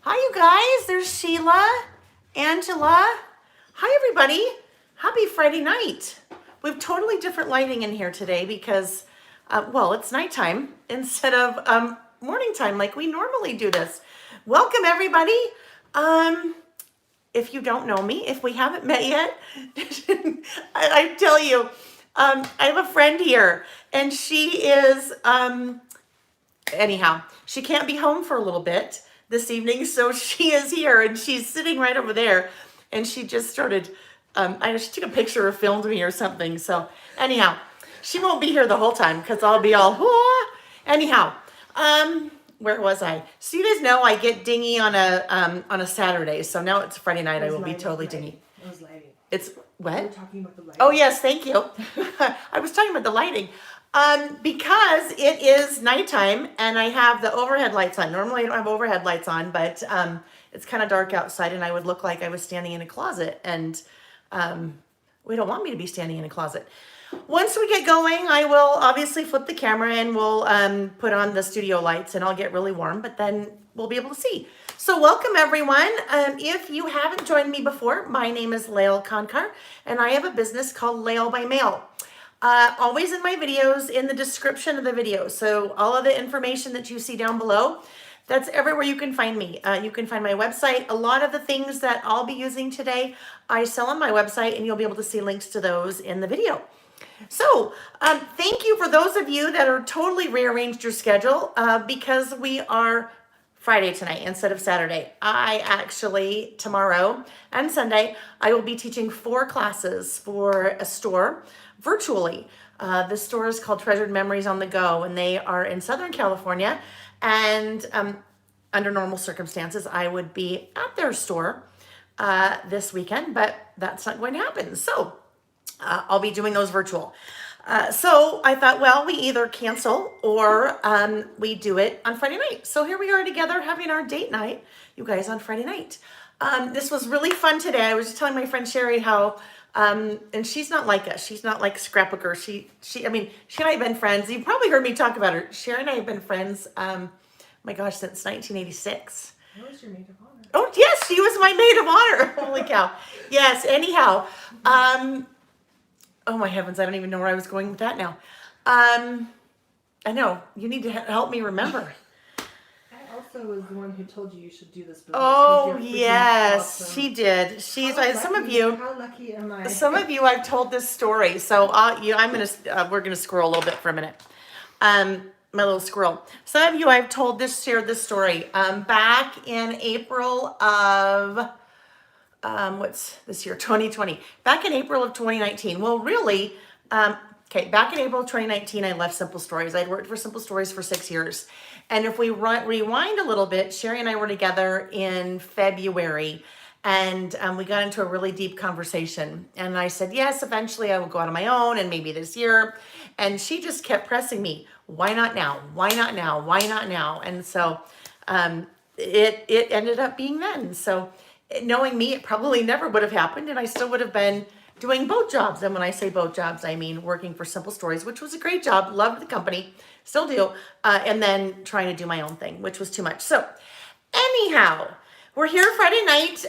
Hi, you guys. There's Sheila, Angela. Hi, everybody. Happy Friday night. We have totally different lighting in here today because, well, it's nighttime instead of morning time like we normally do this. Welcome, everybody. If you don't know me, if we haven't met yet, I tell you, I have a friend here, and she is, anyhow, she can't be home for a little bit this evening, so she is here, and she's sitting right over there, and she just started, I know she took a picture or filmed me or something, so anyhow, she won't be here the whole time, because I'll be all, whoa. Anyhow, where was I? So you guys know I get dingy on a Saturday. So now it's Friday night. I will be totally dingy. It was lighting. It's what? We were talking about the lighting. Oh yes, thank you. I was talking about the lighting. Because it is nighttime and I have the overhead lights on. Normally I don't have overhead lights on, but it's kind of dark outside and I would look like I was standing in a closet, and we don't want me to be standing in a closet. Once we get going, I will obviously flip the camera and we'll put on the studio lights and I'll get really warm, but then we'll be able to see. So welcome everyone. If you haven't joined me before, my name is Lael Kankar and I have a business called Lael by Mail. Always in my videos, in the description of the video. So all of the information that you see down below, that's everywhere you can find me. You can find my website. A lot of the things that I'll be using today, I sell on my website, and you'll be able to see links to those in the video. So thank you for those of you that are totally rearranged your schedule because we are Friday tonight instead of Saturday. I actually, tomorrow and Sunday, I will be teaching 4 classes for a store virtually. The store is called Treasured Memories on the Go, and they are in Southern California. And under normal circumstances, I would be at their store this weekend, but that's not going to happen. So I'll be doing those virtual. So I thought, well, we either cancel or we do it on Friday night. So here we are together having our date night, you guys, on Friday night. This was really fun today. I was just telling my friend Sherry how, and she's not like us. She's not like Scrapbooker. She and I have been friends. You've probably heard me talk about her. Sherry and I have been friends, my gosh, since 1986. What was your maid of honor? Oh, yes, she was my maid of honor. Holy cow. Yes, anyhow. Oh my heavens, I don't even know where I was going with that now. I know, you need to help me remember. I also was the one who told you should do this business. Oh yes, awesome. She did. She's some of you. How lucky am I? Some of you, I've told this story. So we're gonna scroll a little bit for a minute. My little squirrel. Some of you, I've shared this story. Back in April of. What's this year? 2020. Back in April of 2019. Well, really, back in April of 2019, I left Simple Stories. I'd worked for Simple Stories for 6 years. And if we rewind a little bit, Sherry and I were together in February, and we got into a really deep conversation. And I said, yes, eventually I will go out on my own, and maybe this year. And she just kept pressing me. Why not now? Why not now? Why not now? And so it ended up being then. So knowing me, it probably never would have happened, and I still would have been doing both jobs. And when I say both jobs, I mean working for Simple Stories, which was a great job, loved the company, still do, and then trying to do my own thing, which was too much. So anyhow, we're here Friday night.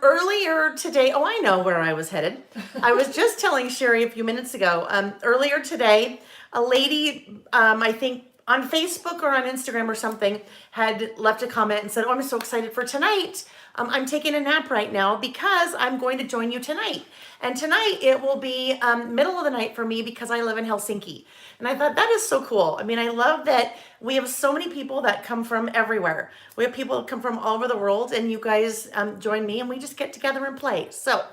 Earlier today, oh, I know where I was headed. I was just telling Sherry a few minutes ago, earlier today, a lady, I think on Facebook or on Instagram or something, had left a comment and said, oh, I'm so excited for tonight. I'm taking a nap right now because I'm going to join you tonight. And tonight it will be middle of the night for me because I live in Helsinki. And I thought that is so cool. I mean, I love that we have so many people that come from everywhere. We have people that come from all over the world, and you guys join me and we just get together and play. So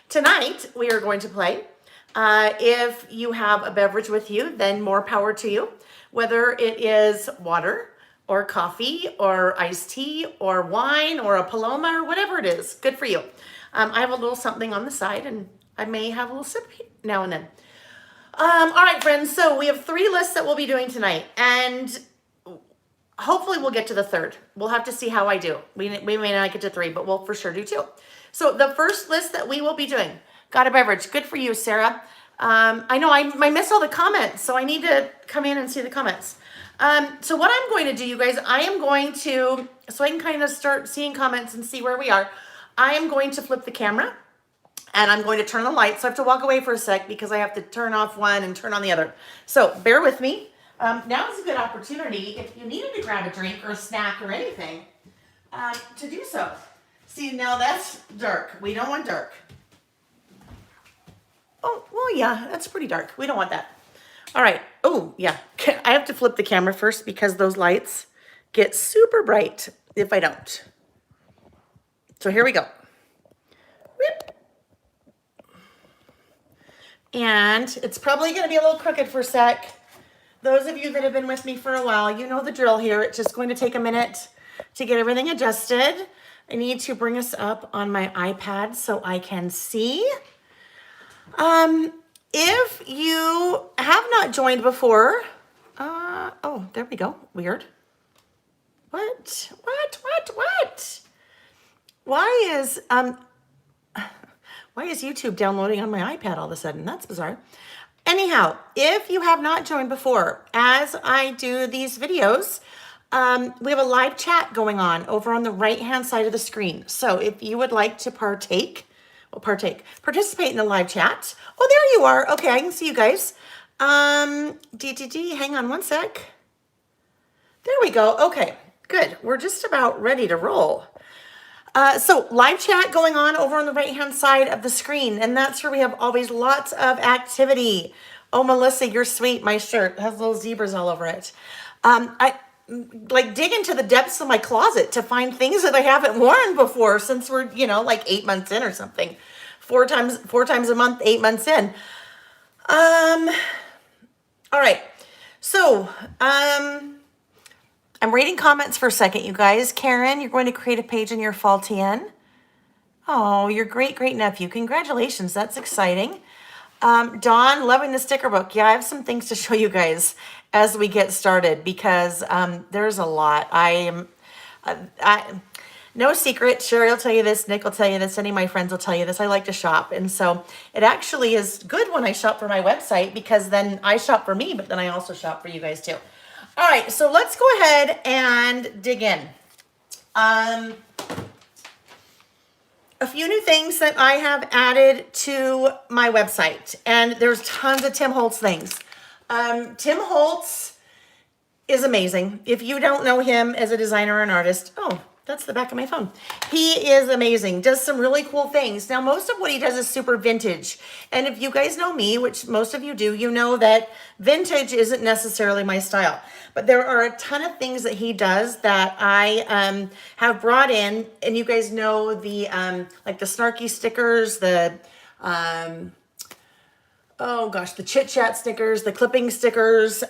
tonight we are going to play. If you have a beverage with you, then more power to you. Whether it is water, or coffee, or iced tea, or wine, or a Paloma, or whatever it is. Good for you. I have a little something on the side, and I may have a little sip now and then. All right, friends, so we have 3 lists that we'll be doing tonight, and hopefully we'll get to the 3rd. We'll have to see how I do. We may not get to 3, but we'll for sure do 2. So the first list that we will be doing, got a beverage. Good for you, Sarah. I know I miss all the comments, so I need to come in and see the comments. So what I'm going to do, you guys, I am going to, so I can kind of start seeing comments and see where we are. I am going to flip the camera and I'm going to turn the light. So I have to walk away for a sec because I have to turn off one and turn on the other. So bear with me. Now is a good opportunity if you needed to grab a drink or a snack or anything to do so. See, now that's dark. We don't want dark. Oh, well, yeah, that's pretty dark. We don't want that. All right. Oh, yeah. I have to flip the camera first because those lights get super bright if I don't. So here we go. Whip. And it's probably going to be a little crooked for a sec. Those of you that have been with me for a while, you know the drill here. It's just going to take a minute to get everything adjusted. I need to bring us up on my iPad so I can see. If you have not joined before, oh, there we go. Weird. What? Why is YouTube downloading on my iPad all of a sudden? That's bizarre. Anyhow, if you have not joined before, as I do these videos, we have a live chat going on over on the right-hand side of the screen. So if you would like to participate in the live chat. Oh, there you are. Okay, I can see you guys. Hang on one sec. There we go. Okay, good. We're just about ready to roll. So live chat going on over on the right-hand side of the screen, and that's where we have always lots of activity. Oh, Melissa, you're sweet. My shirt has little zebras all over it. I like dig into the depths of my closet to find things that I haven't worn before since we're, like 8 months in or something. Four times a month, 8 months in. All right. So, I'm reading comments for a second, you guys. Karen, you're going to create a page in your fall TN. Oh, your great nephew. Congratulations. That's exciting. Dawn, loving the sticker book. Yeah, I have some things to show you guys as we get started because there's a lot. No secret. Sherry will tell you this. Nick will tell you this. Any of my friends will tell you this. I like to shop. And so it actually is good when I shop for my website because then I shop for me, but then I also shop for you guys too. All right, so let's go ahead and dig in. A few new things that I have added to my website, and there's tons of Tim Holtz things. Tim Holtz is amazing. If you don't know him as a designer or an artist, oh, that's the back of my phone. He is amazing, does some really cool things. Now, most of what he does is super vintage. And if you guys know me, which most of you do, you know that vintage isn't necessarily my style. But there are a ton of things that he does that I have brought in. And you guys know the, like the snarky stickers, the, the chit chat stickers, the clipping stickers,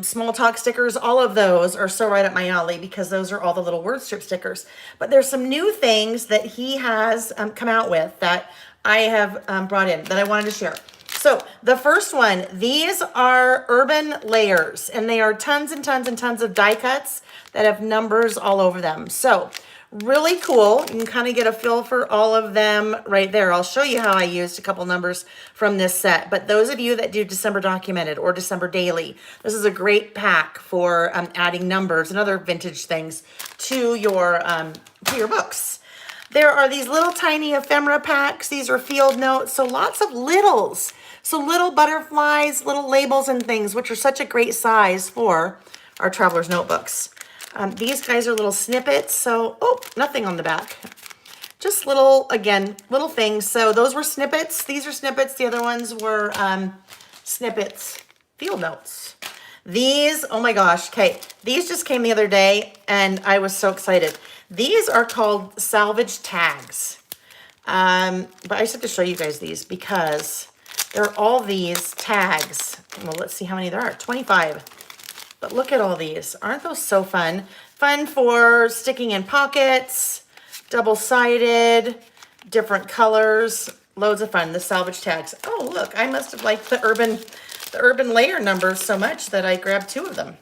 small talk stickers, all of those are so right up my alley because those are all the little word strip stickers. But there's some new things that he has come out with that I have brought in that I wanted to share. So the first one, these are urban layers, and they are tons and tons and tons of die cuts that have numbers all over them. So really cool. You can kind of get a feel for all of them right there. I'll show you how I used a couple numbers from this set. But those of you that do December Documented or December Daily, this is a great pack for adding numbers and other vintage things to your books. There are these little tiny ephemera packs. These are field notes. So lots of littles. So little butterflies, little labels and things, which are such a great size for our traveler's notebooks. These guys are little snippets. So, nothing on the back. Just little things. So those were snippets. These are snippets. The other ones were snippets, field notes. These, oh my gosh. Okay. These just came the other day and I was so excited. These are called Salvage Tags. But I just have to show you guys these because there are all these tags. Well, let's see how many there are. 25. But look at all these. Aren't those so fun? Fun for sticking in pockets, double-sided, different colors. Loads of fun. The Salvage Tags. Oh, look. I must have liked the urban layer numbers so much that I grabbed 2 of them.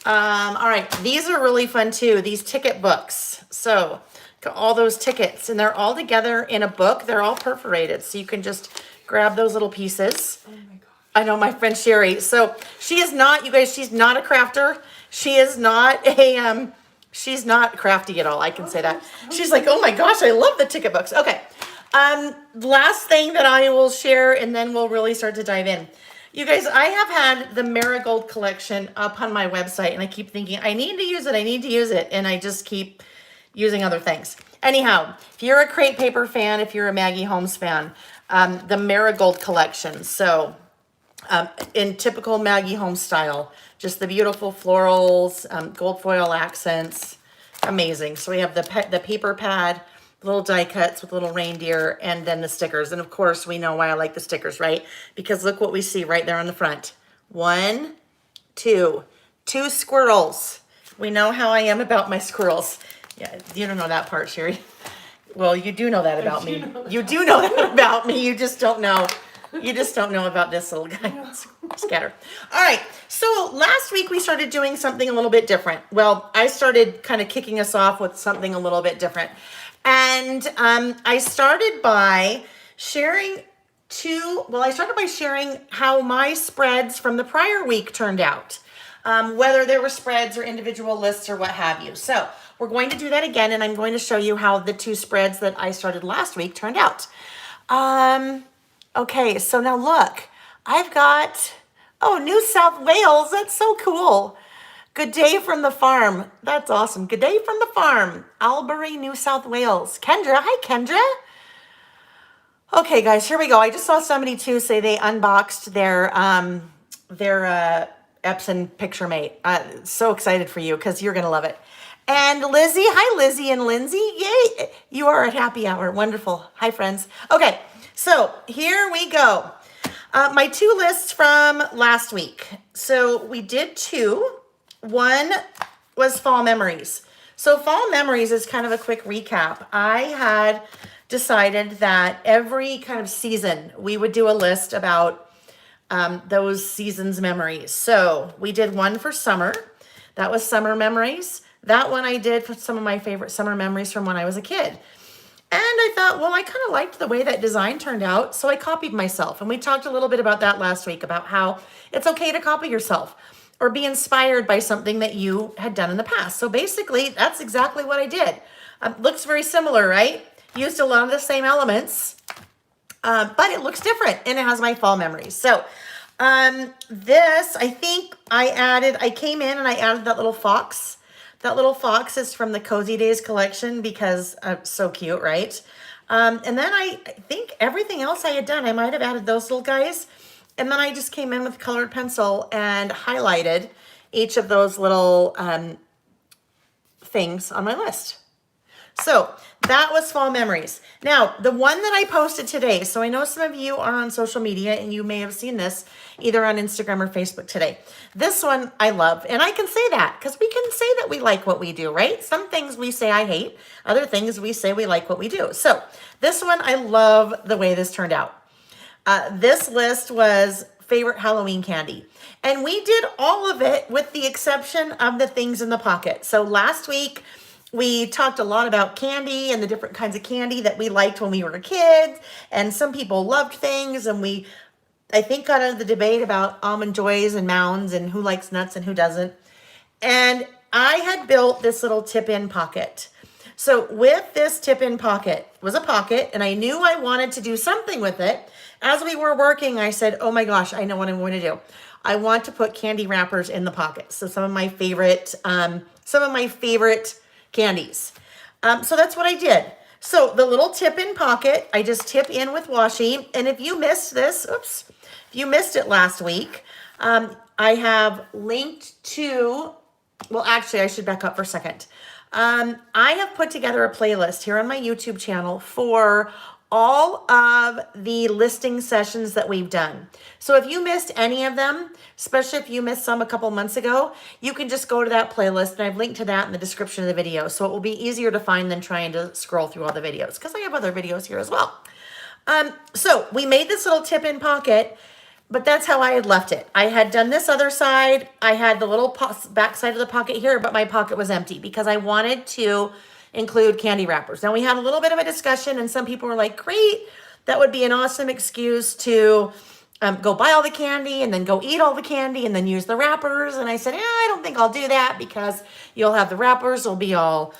All right. These are really fun, too. These ticket books. So, got all those tickets. And they're all together in a book. They're all perforated. So, you can just grab those little pieces. Oh, my gosh. I know my friend Sherry. So, she is not, you guys, she's not a crafter. She is not a, she's not crafty at all. I can say that. She's like, oh my gosh, I love the ticket books. Okay. Last thing that I will share, and then we'll really start to dive in. You guys, I have had the Marigold Collection up on my website, and I keep thinking, I need to use it, I need to use it, and I just keep using other things. Anyhow, if you're a Crate Paper fan, if you're a Maggie Holmes fan, the Marigold Collection. So, in typical Maggie Holmes style, just the beautiful florals, gold foil accents, amazing. So we have the paper pad, little die cuts with little reindeer, and then the stickers. And of course, we know why I like the stickers, right? Because look what we see right there on the front. 1, 2, 2 squirrels. We know how I am about my squirrels. Yeah, you don't know that part, Sherry. Well, you do know that about me. You do know that about me. You just don't know. You just don't know about this little guy. Scatter. All right. So last week we started doing something a little bit different. Well, I started kind of kicking us off with something a little bit different. And I started by sharing how my spreads from the prior week turned out. Whether there were spreads or individual lists or what have you. So we're going to do that again, and I'm going to show you how the 2 spreads that I started last week turned out. Okay, so now look, I've got, New South Wales. That's so cool. Good day from the farm. That's awesome. Good day from the farm. Albury, New South Wales. Kendra. Hi, Kendra. Okay, guys, here we go. I just saw somebody too say they unboxed their Epson Picture Mate. So excited for you because you're going to love it. And Lizzie. Hi, Lizzie and Lindsay. Yay. You are at happy hour. Wonderful. Hi, friends. Okay, so here we go. My 2 lists from last week. So we did 2. One was Fall Memories. So Fall Memories is kind of a quick recap. I had decided that every kind of season we would do a list about those seasons' memories. So we did one for summer. That was Summer Memories. That one I did for some of my favorite summer memories from when I was a kid. And I thought, well, I kind of liked the way that design turned out, so I copied myself. And we talked a little bit about that last week, about how it's okay to copy yourself or be inspired by something that you had done in the past. So basically, that's exactly what I did. Looks very similar, right? Used a lot of the same elements, but it looks different, and it has my fall memories. So this, I think I came in and I added that little fox. That little fox is from the Cozy Days collection because so cute, right? And then I think everything else I had done, I might have added those little guys. And then I just came in with colored pencil and highlighted each of those little things on my list. So that was Fall Memories. Now, the one that I posted today, so I know some of you are on social media and you may have seen this either on Instagram or Facebook today. This one I love, and I can say that because we can say that we like what we do, right? Some things we say I hate, other things we say we like what we do. So this one, I love the way this turned out. This list was favorite Halloween candy. And we did all of it with the exception of the things in the pocket. So last week, we talked a lot about candy and the different kinds of candy that we liked when we were kids. And some people loved things. And I think, got into the debate about Almond Joys and Mounds and who likes nuts and who doesn't. And I had built this little tip-in pocket. So with this tip-in pocket was a pocket, and I knew I wanted to do something with it. As we were working, I said, oh my gosh, I know what I'm going to do. I want to put candy wrappers in the pocket. So some of my favorite candies. So that's what I did. So the little tip-in pocket, I just tip in with washi. And if you missed this, if you missed it last week, I have linked to, well, actually, I should back up for a second. I have put together a playlist here on my YouTube channel for all of the listing sessions that we've done. So if you missed any of them, especially if you missed some a couple months ago, you can just go to that playlist, and I've linked to that in the description of the video. So it will be easier to find than trying to scroll through all the videos, because I have other videos here as well. So we made this little tip-in pocket, but that's how I had left it. I had done this other side. I had the little back side of the pocket here, but my pocket was empty because I wanted to include candy wrappers. Now we had a little bit of a discussion, and some people were like, great, that would be an awesome excuse to go buy all the candy and then go eat all the candy and then use the wrappers. And I said, I don't think I'll do that because you'll have the wrappers will be all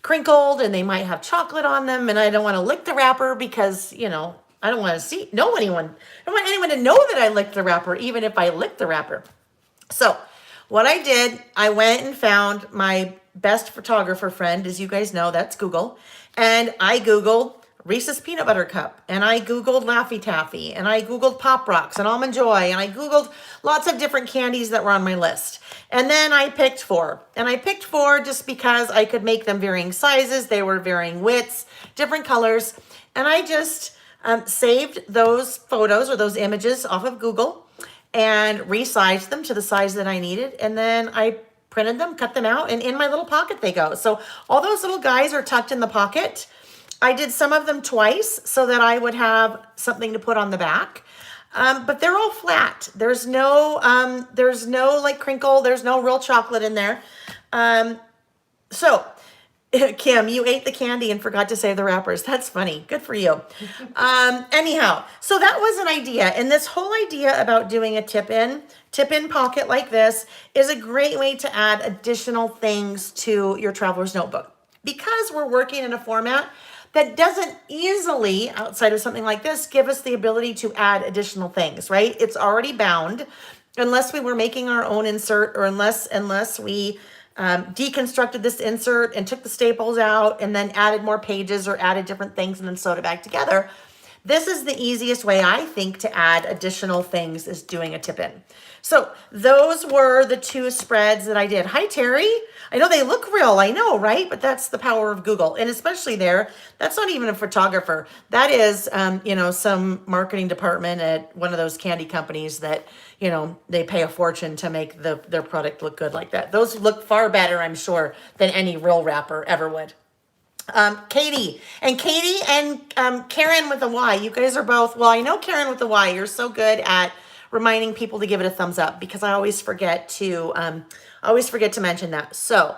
crinkled and they might have chocolate on them. And I don't want to lick the wrapper because, I don't want to I don't want anyone to know that I licked the wrapper, even if I licked the wrapper. So what I did, I went and found my best photographer friend, as you guys know, that's Google. And I Googled Reese's Peanut Butter Cup, and I Googled Laffy Taffy, and I Googled Pop Rocks and Almond Joy, and I Googled lots of different candies that were on my list. And then I picked 4. And I picked 4 just because I could make them varying sizes. They were varying widths, different colors. And I just saved those photos or those images off of Google and resized them to the size that I needed. And then I printed them, cut them out, and in my little pocket they go. So all those little guys are tucked in the pocket. I did some of them twice so that I would have something to put on the back. But they're all flat. There's no like crinkle. There's no real chocolate in there. So Kim, you ate the candy and forgot to save the wrappers. That's funny. Good for you. Anyhow, so that was an idea. And this whole idea about doing a tip-in pocket like this is a great way to add additional things to your traveler's notebook. Because we're working in a format that doesn't easily, outside of something like this, give us the ability to add additional things, right? It's already bound, unless we were making our own insert or unless we deconstructed this insert and took the staples out and then added more pages or added different things and then sewed it back together. This is the easiest way, I think, to add additional things is doing a tip-in. So those were the 2 spreads that I did. Hi, Terry. I know they look real. I know, right? But that's the power of Google. And especially there, that's not even a photographer. That is, some marketing department at one of those candy companies that, they pay a fortune to make their product look good like that. Those look far better, I'm sure, than any real wrapper ever would. Katie and Karen with a Y. You guys are both, well, I know Karen with a Y. You're so good at reminding people to give it a thumbs up because I always forget to mention that. So,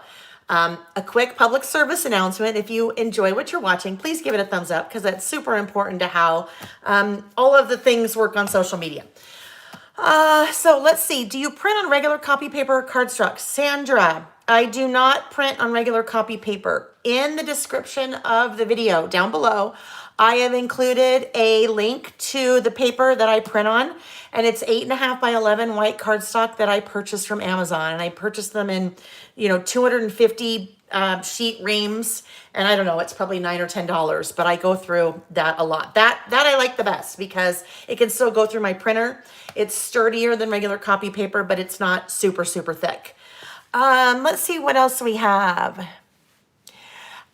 a quick public service announcement. If you enjoy what you're watching, please give it a thumbs up because that's super important to how all of the things work on social media. So let's see. Do you print on regular copy paper or cardstock? Sandra, I do not print on regular copy paper. In the description of the video down below, I have included a link to the paper that I print on, and it's 8.5 by 11 white cardstock that I purchased from Amazon, and I purchased them in, 250 sheet reams, and I don't know, it's probably $9 or $10, but I go through that a lot. That I like the best because it can still go through my printer. It's sturdier than regular copy paper, but it's not super, super thick. Let's see what else we have.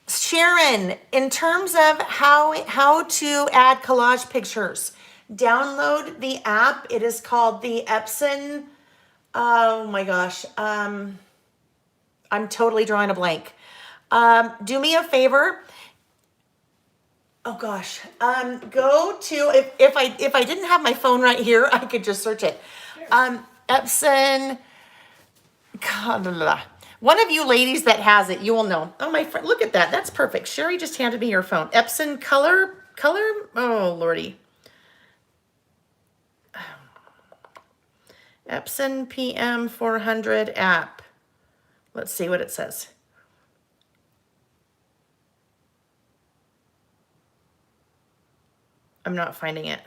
Sharon, in terms of how to add collage pictures, download the app. It is called the Epson. Oh my gosh. I'm totally drawing a blank. Do me a favor. Oh gosh. Go to, if I didn't have my phone right here, I could just search it. Epson. God, one of you ladies that has it, you will know. Oh, my friend, look at that. That's perfect. Sherry just handed me your phone. Epson color. Oh, Lordy. Epson PM 400 app. Let's see what it says. I'm not finding it.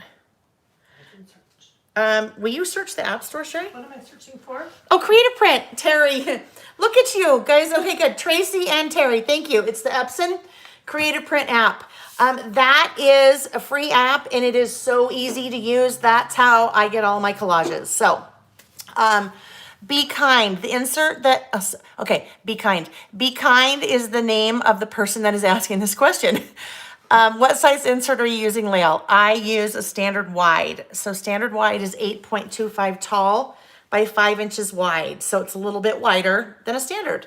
Will you search the App Store, Sherry? What am I searching for? Oh, Creative Print, Terry. Look at you guys. Okay, good. Tracy and Terry, thank you. It's the Epson Creative Print app. That is a free app and it is so easy to use. That's how I get all my collages. So, Be Kind. The insert that, Be Kind. Be Kind is the name of the person that is asking this question. What size insert are you using, Lael? I use a standard wide. So standard wide is 8.25 tall by 5 inches wide. So it's a little bit wider than a standard.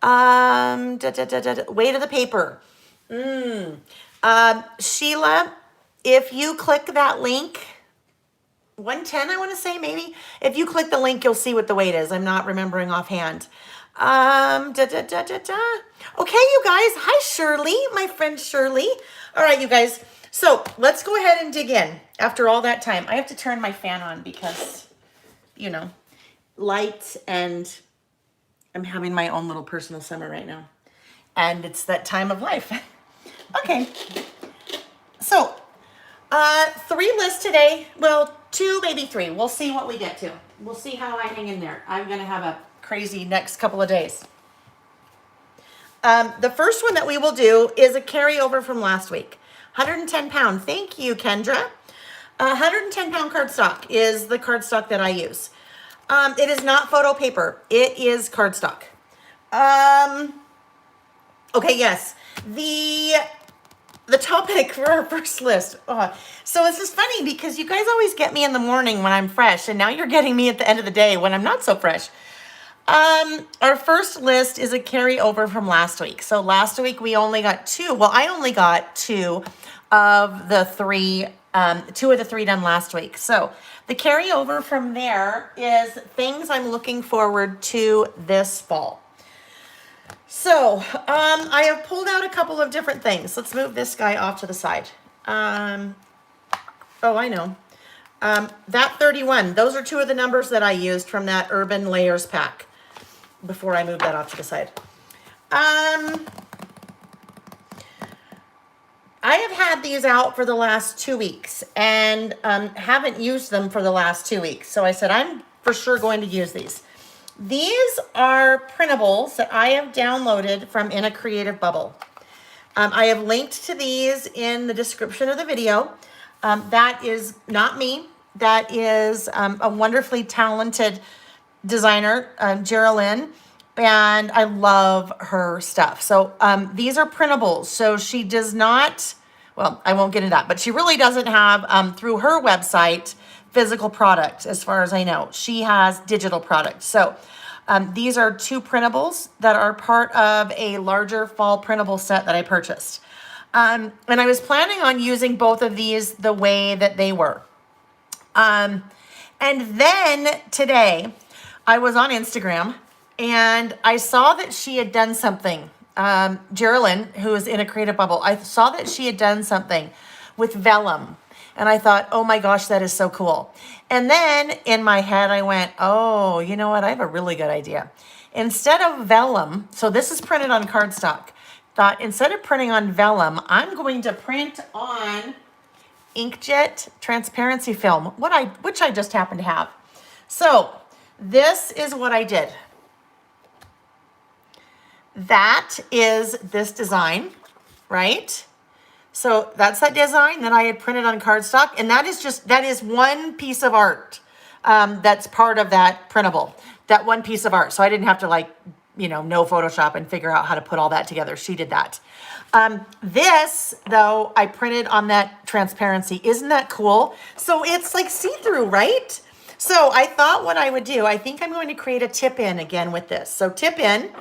Weight of the paper. Sheila, if you click that link, 110, I want to say maybe. If you click the link, you'll see what the weight is. I'm not remembering offhand. Okay, you guys. Hi, Shirley, my friend Shirley. All right, you guys. So let's go ahead and dig in after all that time. I have to turn my fan on because, you know, lights, and I'm having my own little personal summer right now. And it's that time of life. Okay. So, 3 lists today. Well, 2, maybe 3. We'll see what we get to. We'll see how I hang in there. I'm going to have a crazy next couple of days. The first one that we will do is a carryover from last week. 110 pound. Thank you, Kendra. 110 pound cardstock is the cardstock that I use. It is not photo paper. It is cardstock. Okay, yes. The topic for our first list. So this is funny because you guys always get me in the morning when I'm fresh, and now you're getting me at the end of the day when I'm not so fresh. Our first list is a carryover from last week. So last week we only got 2. Well, I only got 2 of the 3, 2 of the 3 done last week. So the carryover from there is things I'm looking forward to this fall. So, I have pulled out a couple of different things. Let's move this guy off to the side. Oh, I know. That 31, those are 2 of the numbers that I used from that Urban Layers pack before I move that off to the side. I have had these out for the last 2 weeks and haven't used them for the last 2 weeks. So I said, I'm for sure going to use these. These are printables that I have downloaded from In a Creative Bubble. I have linked to these in the description of the video. That is not me. That is a wonderfully talented designer, Geraldine, and I love her stuff. So these are printables. So she does not, well, I won't get into that, but she really doesn't have, through her website, physical product, as far as I know. She has digital product. So these are 2 printables that are part of a larger fall printable set that I purchased. And I was planning on using both of these the way that they were. And then today I was on Instagram and I saw that she had done something. Geraldine, who is In a Creative Bubble, I saw that she had done something with vellum. And I thought, oh my gosh, that is so cool. And then in my head, I went, oh, you know what? I have a really good idea. Instead of vellum, so this is printed on cardstock. Thought instead of printing on vellum, I'm going to print on inkjet transparency film, which I just happen to have. So this is what I did. That is this design, right? So that's that design that I had printed on cardstock. And that is one piece of art that's part of that printable, that one piece of art. So I didn't have to know Photoshop and figure out how to put all that together. She did that. This, though, I printed on that transparency. Isn't that cool? So it's like see-through, right? So I thought what I would do, I think I'm going to create a tip-in again with this. So tip-in,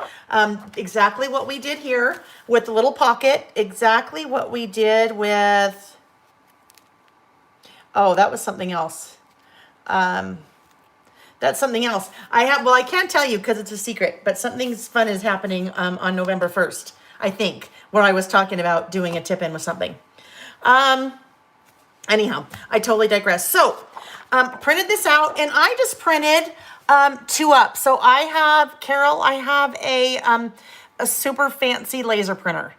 exactly what we did here with the little pocket, exactly what we did with, oh, that was something else. That's something else. I can't tell you because it's a secret, but something fun is happening on November 1st, I think, where I was talking about doing a tip-in with something. Anyhow, I totally digress. So, printed this out, and I just printed 2 up. So I have a super fancy laser printer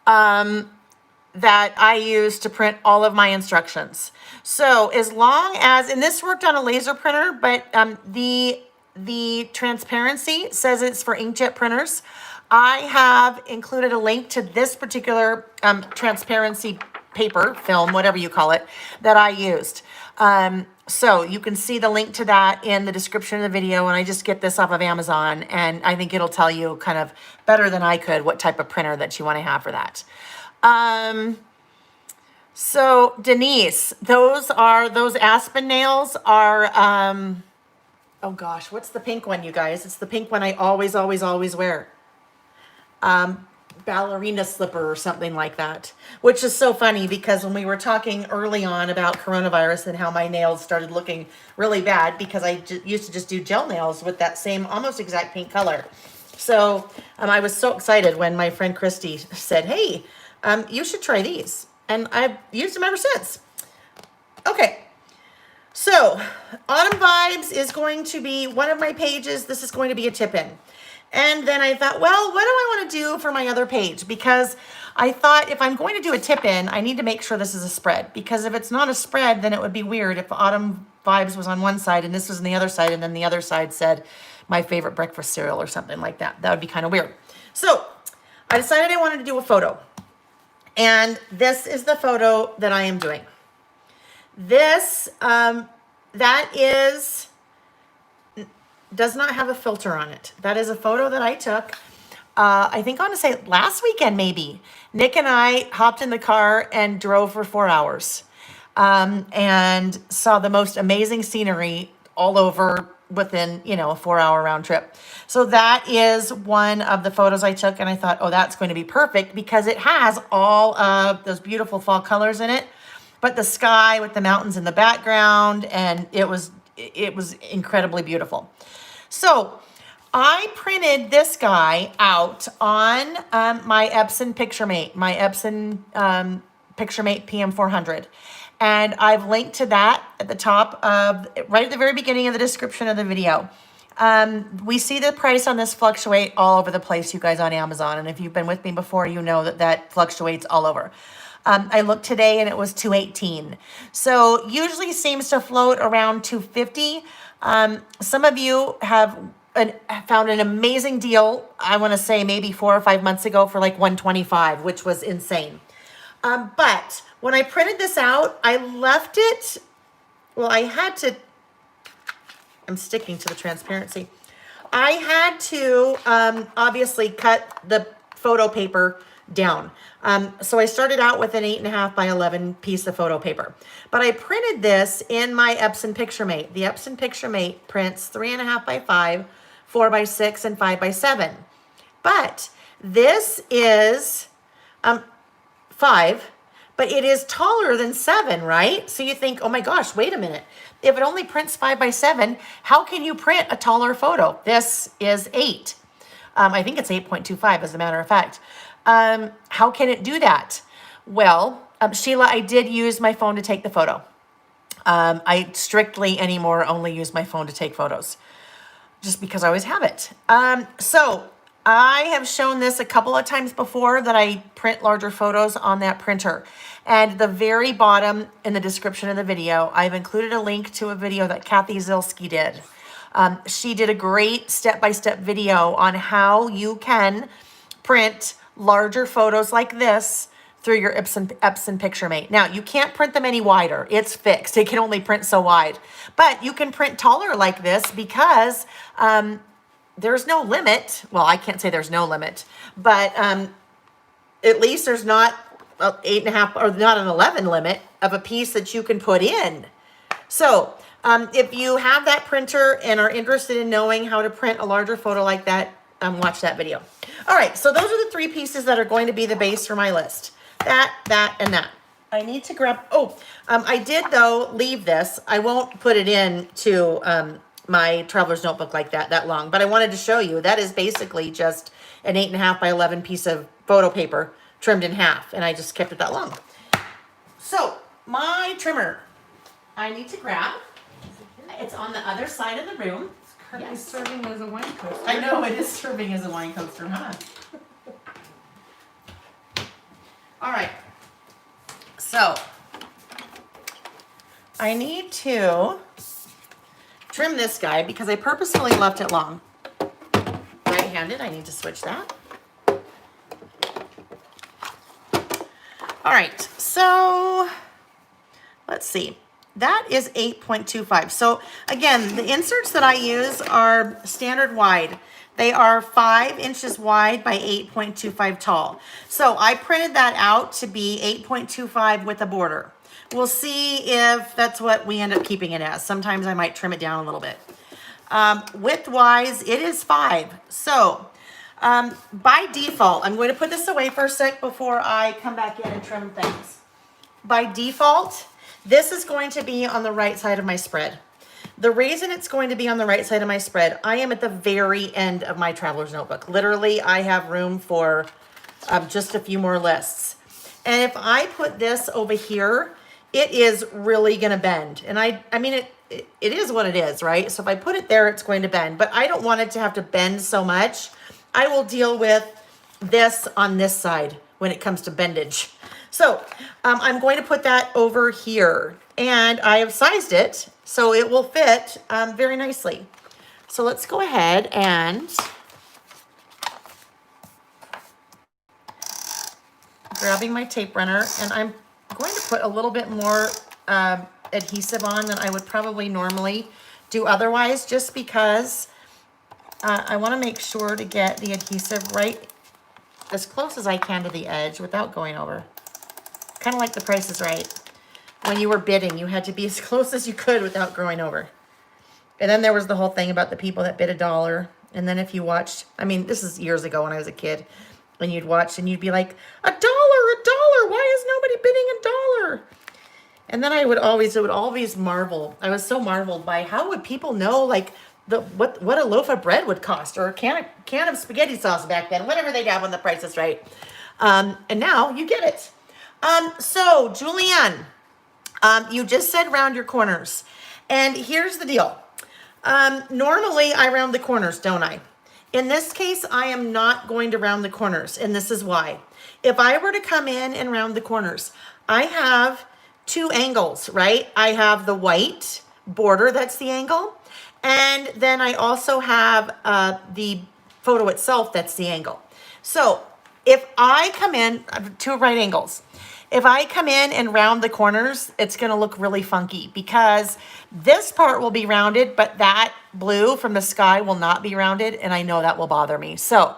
that I use to print all of my instructions. So as long as, and this worked on a laser printer, but the transparency says it's for inkjet printers. I have included a link to this particular transparency paper, film, whatever you call it, that I used. So you can see the link to that in the description of the video, and I just get this off of Amazon, and I think it'll tell you kind of better than I could what type of printer that you want to have for that. So Denise, those aspen nails are, oh gosh, what's the pink one, you guys? It's the pink one I always, always, always wear. Ballerina slipper or something like that, which is so funny because when we were talking early on about coronavirus and how my nails started looking really bad because I used to just do gel nails with that same almost exact pink color. So I was so excited when my friend Christy said, hey, you should try these. and I've used them ever since. Okay, so Autumn Vibes is going to be one of my pages. This is going to be a tip-in. And then I thought, well, what do I want to do for my other page? Because I thought if I'm going to do a tip-in, I need to make sure this is a spread. Because if it's not a spread, then it would be weird if Autumn Vibes was on one side and this was on the other side, and then the other side said my favorite breakfast cereal or something like that. That would be kind of weird. So I decided I wanted to do a photo. And this is the photo that I am doing. This, that is, does not have a filter on it. That is a photo that I took, I think I want to say last weekend maybe. Nick and I hopped in the car and drove for 4 hours and saw the most amazing scenery all over within, you know, a 4-hour round trip. So that is one of the photos I took, and I thought, oh, that's going to be perfect because it has all of those beautiful fall colors in it, but the sky with the mountains in the background, and it was incredibly beautiful. So I printed this guy out on my Epson PictureMate, my Epson PictureMate PM400. And I've linked to that at the top of, right at the very beginning of the description of the video. We see the price on this fluctuate all over the place, you guys, on Amazon. And if you've been with me before, you know that that fluctuates all over. I looked today and it was $218. So usually seems to float around $250. Some of you have found an amazing deal, I want to say maybe 4 or 5 months ago, for like $125, which was insane. But when I printed this out, I left it, well, I had to, I'm sticking to the transparency. I had to obviously cut the photo paper down. So I started out with an 8.5 by 11 piece of photo paper, but I printed this in my Epson PictureMate. The Epson PictureMate prints 3.5 by 5, 4 by 6, and 5 by 7. But this is 5, but it is taller than 7, right? So you think, oh my gosh, wait a minute. If it only prints 5 by 7, how can you print a taller photo? This is 8. I think it's 8.25 as a matter of fact. How can it do that? Well, Sheila, I did use my phone to take the photo. I strictly anymore only use my phone to take photos just because I always have it. So I have shown this a couple of times before that I print larger photos on that printer. And the very bottom in the description of the video, I've included a link to a video that Kathy Zilski did. She did a great step-by-step video on how you can print larger photos like this through your Epson PictureMate. Now, you can't print them any wider. It's fixed. It can only print so wide. But you can print taller like this because there's no limit. Well, I can't say there's no limit, but at least there's not an 8.5 or not an 11 limit of a piece that you can put in. So if you have that printer and are interested in knowing how to print a larger photo like that, watch that video. All right, so those are the 3 pieces that are going to be the base for my list. That, and that. I need to grab, I did though leave this. I won't put it into my traveler's notebook like that long, but I wanted to show you that is basically just an 8.5 by 11 piece of photo paper trimmed in half, and I just kept it that long. So my trimmer, I need to grab. It's on the other side of the room. It's serving as a wine coaster. I know, it is serving as a wine coaster, huh? All right. So, I need to trim this guy because I purposefully left it long. Right-handed, I need to switch that. All right, so let's see. That is 8.25. So again, the inserts that I use are standard wide. They are 5 inches wide by 8.25 tall. So I printed that out to be 8.25 with a border. We'll see if that's what we end up keeping it as. Sometimes I might trim it down a little bit. Width-wise, it is 5. So by default, I'm going to put this away for a sec before I come back in and trim things. By default, this is going to be on the right side of my spread. The reason it's going to be on the right side of my spread, I am at the very end of my traveler's notebook. Literally, I have room for just a few more lists. And if I put this over here, it is really going to bend. And I mean, it is what it is, right? So if I put it there, it's going to bend. But I don't want it to have to bend so much. I will deal with this on this side when it comes to bendage. So I'm going to put that over here. And I have sized it so it will fit very nicely. So let's go ahead and grabbing my tape runner, and I'm going to put a little bit more adhesive on than I would probably normally do otherwise, just because I want to make sure to get the adhesive right as close as I can to the edge without going over. Kind of like The Price is Right. When you were bidding, you had to be as close as you could without going over. And then there was the whole thing about the people that bid $1. And then if you watched, I mean, this is years ago when I was a kid, and you'd watch and you'd be like, $1, why is nobody bidding $1? And then it would always marvel. I was so marveled by how would people know like what a loaf of bread would cost, or a can of spaghetti sauce back then, whatever they'd have on The Price is Right. And now you get it. So Julianne, you just said round your corners. And here's the deal. Normally I round the corners, don't I? In this case, I am not going to round the corners, and this is why. If I were to come in and round the corners, I have two angles, right? I have the white border, that's the angle, and then I also have the photo itself, that's the angle. So if I come in, two right angles, if I come in and round the corners, it's going to look really funky because this part will be rounded, but that blue from the sky will not be rounded, and I know that will bother me. So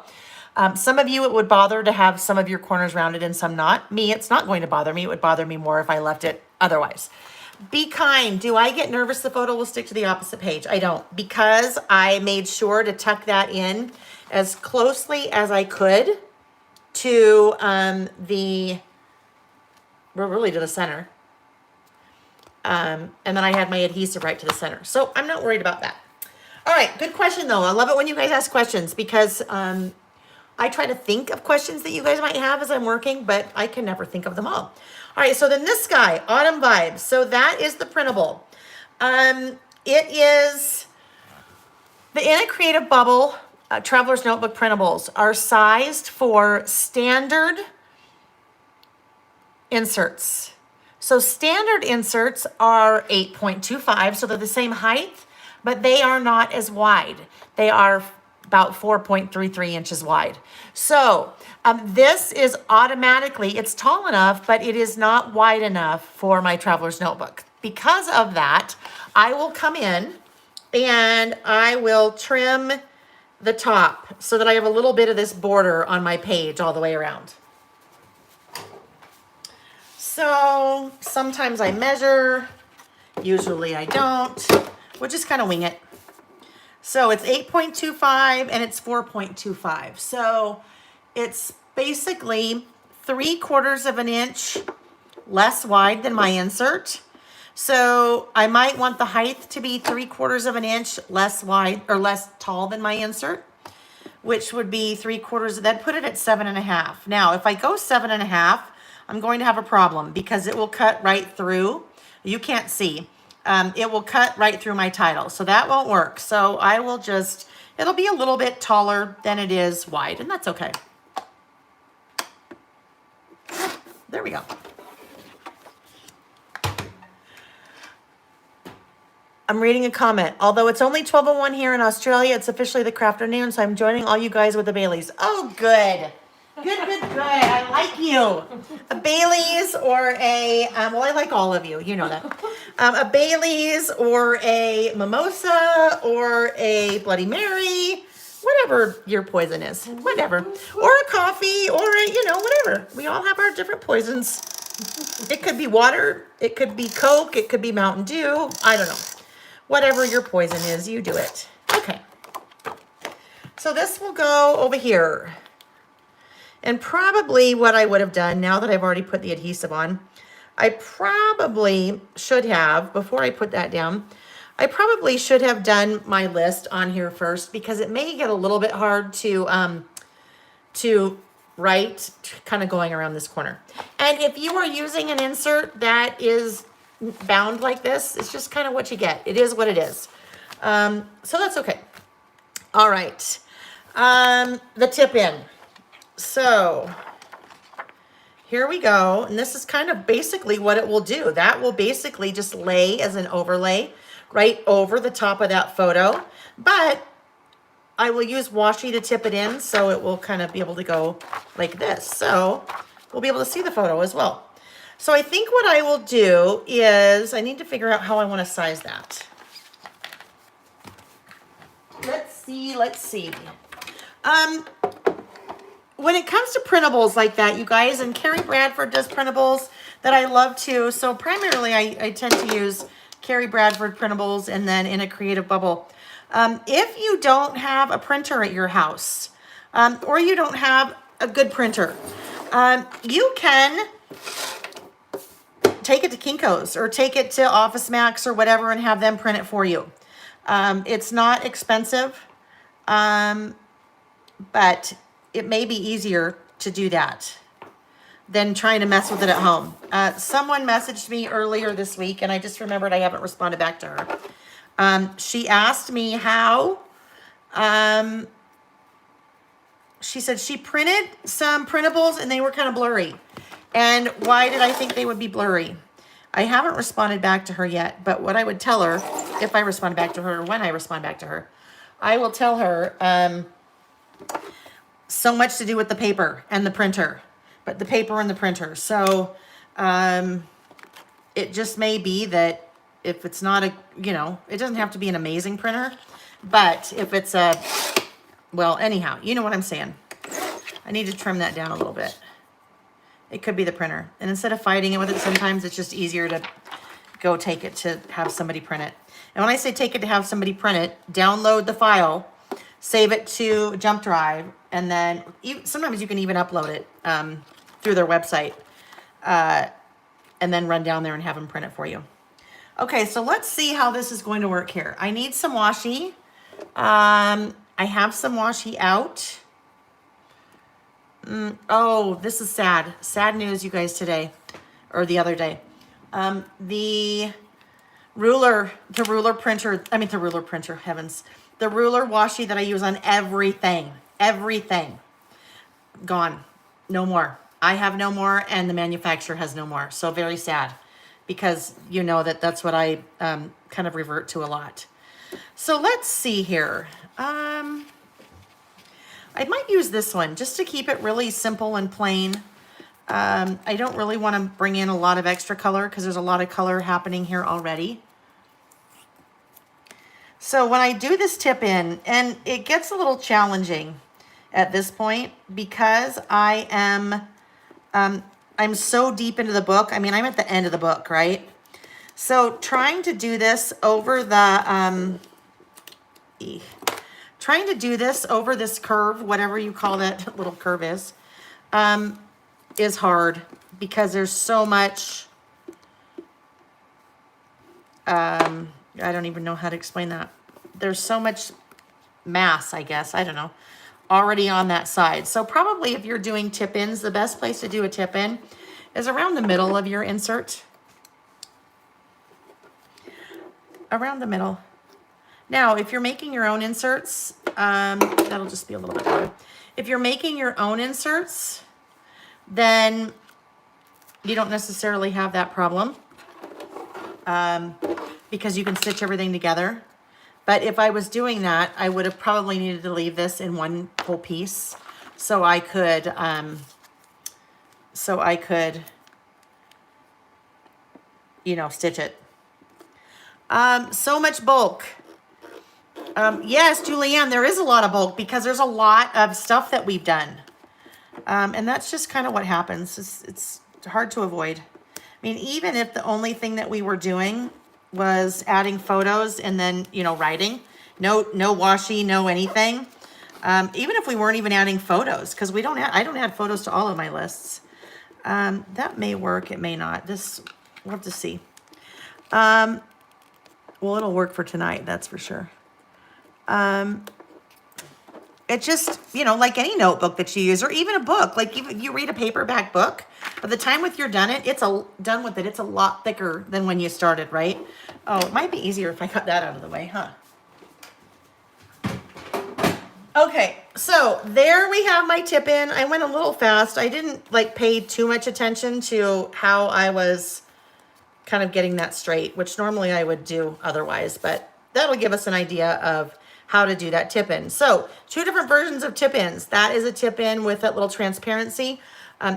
some of you, it would bother to have some of your corners rounded and some not. Me, it's not going to bother me. It would bother me more if I left it otherwise. Be kind. Do I get nervous the photo will stick to the opposite page? I don't, because I made sure to tuck that in as closely as I could to really to the center. And then I had my adhesive right to the center. So I'm not worried about that. All right, good question though. I love it when you guys ask questions because I try to think of questions that you guys might have as I'm working, but I can never think of them all. All right, so then this guy, Autumn Vibes. So that is the printable. It is the In a Creative Bubble Traveler's Notebook printables are sized for standard inserts. So standard inserts are 8.25, so they're the same height, but they are not as wide. They are about 4.33 inches wide. So this is automatically, it's tall enough, but it is not wide enough for my Traveler's Notebook. Because of that, I will come in and I will trim the top so that I have a little bit of this border on my page all the way around. So sometimes I measure, usually I don't. We'll just kind of wing it. So it's 8.25 and it's 4.25. So it's basically 3/4 of an inch less wide than my insert. So I might want the height to be 3/4 of an inch less wide or less tall than my insert, which would be 3/4. That'd put it at 7.5. Now, if I go 7.5, I'm going to have a problem because it will cut right through. You can't see. It will cut right through my title. So that won't work. So I will just, it'll be a little bit taller than it is wide, and that's okay. There we go. I'm reading a comment. Although it's only 12:01 here in Australia, it's officially the craft noon, so I'm joining all you guys with the Baileys. Oh, good. Good. I like you. A Bailey's or a, well, I like all of you. You know that. A Bailey's or a mimosa or a Bloody Mary, whatever your poison is, whatever. Or a coffee or a, whatever. We all have our different poisons. It could be water. It could be Coke. It could be Mountain Dew. I don't know. Whatever your poison is, you do it. Okay. So this will go over here. And probably what I would have done, now that I've already put the adhesive on, I probably should have, before I put that down, I probably should have done my list on here first because it may get a little bit hard to right? Kind of going around this corner. And if you are using an insert that is bound like this, it's just kind of what you get. It is what it is. So that's okay. All right. The tip in. So here we go. And this is kind of basically what it will do. That will basically just lay as an overlay right over the top of that photo. But I will use washi to tip it in, so it will kind of be able to go like this. So we'll be able to see the photo as well. So I think what I will do is I need to figure out how I want to size that. Let's see. When it comes to printables like that, you guys, and Carrie Bradford does printables that I love too. So primarily I tend to use Carrie Bradford printables and then in a creative bubble. If you don't have a printer at your house, or you don't have a good printer, you can take it to Kinko's or take it to Office Max or whatever and have them print it for you. It's not expensive, but it may be easier to do that than trying to mess with it at home. Someone messaged me earlier this week, and I just remembered I haven't responded back to her. She asked me how. She said she printed some printables and they were kind of blurry. And why did I think they would be blurry? I haven't responded back to her yet, but what I would tell her, if I respond back to her, or when I respond back to her, I will tell her, so much to do with the paper and the printer, but the paper and the printer. So, it just may be that if it's not a, it doesn't have to be an amazing printer, but if it's a, well, anyhow, you know what I'm saying. I need to trim that down a little bit. It could be the printer. And instead of fighting it with it, sometimes it's just easier to go take it to have somebody print it. And when I say take it to have somebody print it, download the file, save it to jump drive, and then sometimes you can even upload it through their website, and then run down there and have them print it for you. Okay, so let's see how this is going to work here. I need some washi. I have some washi out. Oh, this is sad. Sad news, you guys, today, or the other day. The ruler printer, heavens. The ruler washi that I use on everything, gone. No more. I have no more, and the manufacturer has no more. So very sad, because you know that's what I kind of revert to a lot. So let's see here. I might use this one just to keep it really simple and plain. I don't really want to bring in a lot of extra color because there's a lot of color happening here already. So when I do this tip in, and it gets a little challenging at this point because I am, I'm so deep into the book. I mean, I'm at the end of the book, right? So trying to do this over the, trying to do this over this curve, whatever you call that little curve is hard because there's so much, I don't even know how to explain that. There's so much mass, I guess, I don't know, already on that side. So probably if you're doing tip-ins, the best place to do a tip-in is around the middle of your insert. Around the middle. Now, if you're making your own inserts, that'll just be a little bit lower. If you're making your own inserts, then you don't necessarily have that problem because you can stitch everything together. But if I was doing that, I would have probably needed to leave this in one whole piece so I could, stitch it. So much bulk. Yes, Julianne, there is a lot of bulk because there's a lot of stuff that we've done. And that's just kind of what happens. It's hard to avoid. I mean, even if the only thing that we were doing was adding photos and then, writing, no washi, no anything. Even if we weren't even adding photos, because I don't add photos to all of my lists. That may work, it may not. We'll have to see. Well, it'll work for tonight, that's for sure. It just, you know, like any notebook that you use, or even a book, like even you read a paperback book, by the time with you're done it's a lot thicker than when you started, right? Oh, it might be easier if I cut that out of the way, huh? Okay, so there we have my tip in. I went a little fast. I didn't like pay too much attention to how I was kind of getting that straight, which normally I would do otherwise, but that'll give us an idea of how to do that tip in. So 2 different versions of tip ins. That is a tip in with that little transparency.